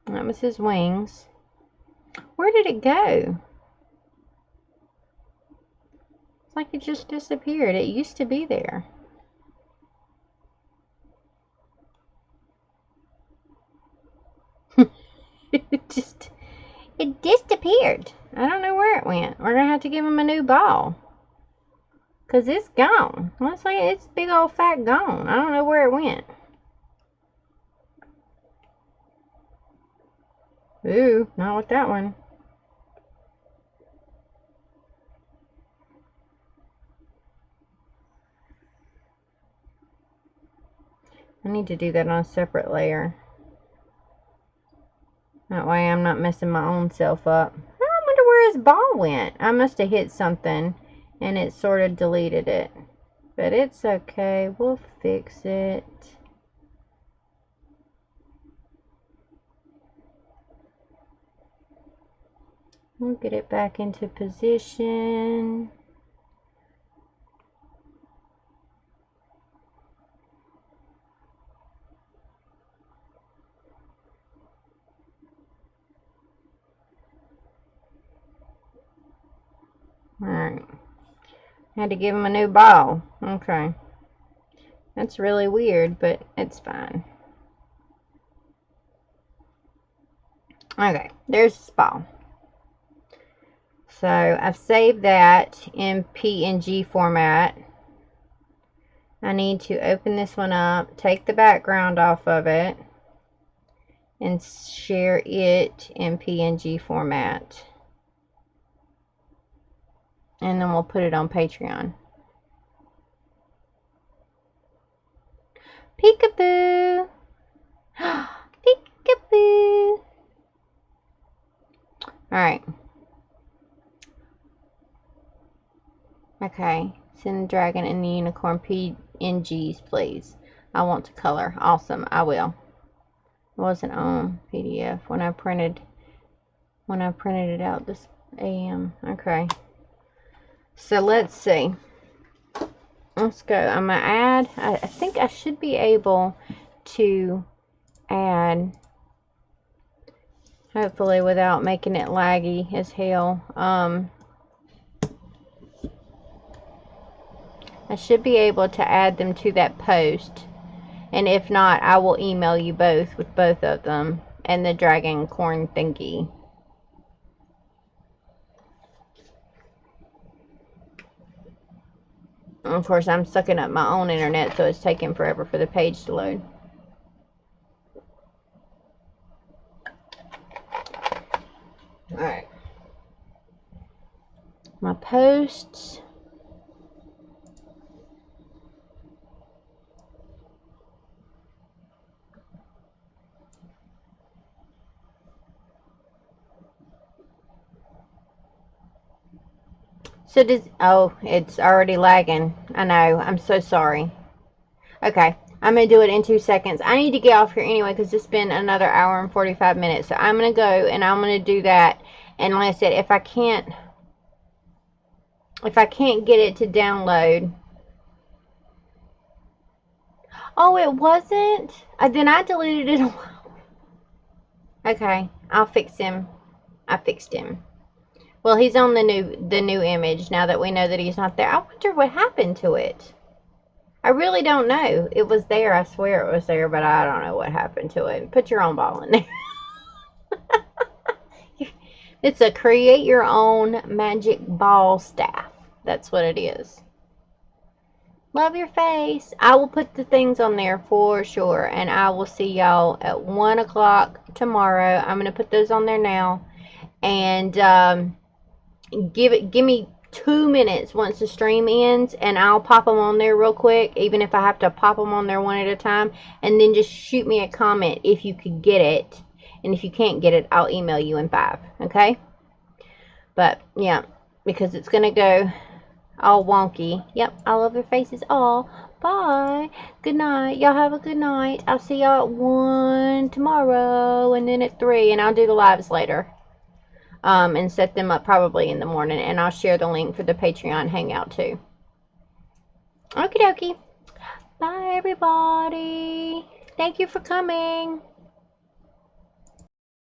That was his wings. Where did it go? It's like it just disappeared. It used to be there. it disappeared. I don't know where it went. We're going to have to give him a new ball. Because it's gone. Let's say it's big old fat gone. I don't know where it went. Ooh, not with that one. I need to do that on a separate layer. That way I'm not messing my own self up. I wonder where his ball went. I must have hit something and it sort of deleted it. But it's okay. We'll fix it. We'll get it back into position. Alright. Had to give him a new ball. Okay. That's really weird, but it's fine. Okay, there's his ball. So I've saved that in PNG format. I need to open this one up, take the background off of it, and share it in PNG format. And then we'll put it on Patreon. Peekaboo! Peekaboo! Alright. Okay. Send the dragon and the unicorn PNGs, please. I want to color. Awesome. I will. It wasn't on PDF when I printed it out this AM. Okay. So let's see. Let's go. I'm going to add, I think I should be able to add, hopefully without making it laggy as hell. I should be able to add them to that post. And if not, I will email you both with both of them and the dragon corn thingy. Of course, I'm sucking up my own internet, so it's taking forever for the page to load. Alright. My posts. So does, oh, it's already lagging. I know, I'm so sorry. Okay, I'm going to do it in 2 seconds. I need to get off here anyway because it's been another hour and 45 minutes. So I'm going to go and I'm going to do that. And like I said, if I can't get it to download. Oh, it wasn't? Then I deleted it. Okay, I'll fix him. I fixed him. Well, he's on the new image now that we know that he's not there. I wonder what happened to it. I really don't know. It was there. I swear it was there, but I don't know what happened to it. Put your own ball in there. It's a create your own magic ball staff. That's what it is. Love your face. I will put the things on there for sure. And I will see y'all at 1 o'clock tomorrow. I'm going to put those on there now. And give me 2 minutes once the stream ends. And I'll pop them on there real quick. Even if I have to pop them on there one at a time. And then just shoot me a comment if you could get it. And if you can't get it, I'll email you in 5. Okay? But, yeah. Because it's going to go all wonky. Yep, I love your faces all. Bye. Good night. Y'all have a good night. I'll see y'all at 1 tomorrow. And then at 3. And I'll do the lives later. and set them up probably in the morning. And I'll share the link for the Patreon hangout too. Okie dokie. Bye, everybody. Thank you for coming.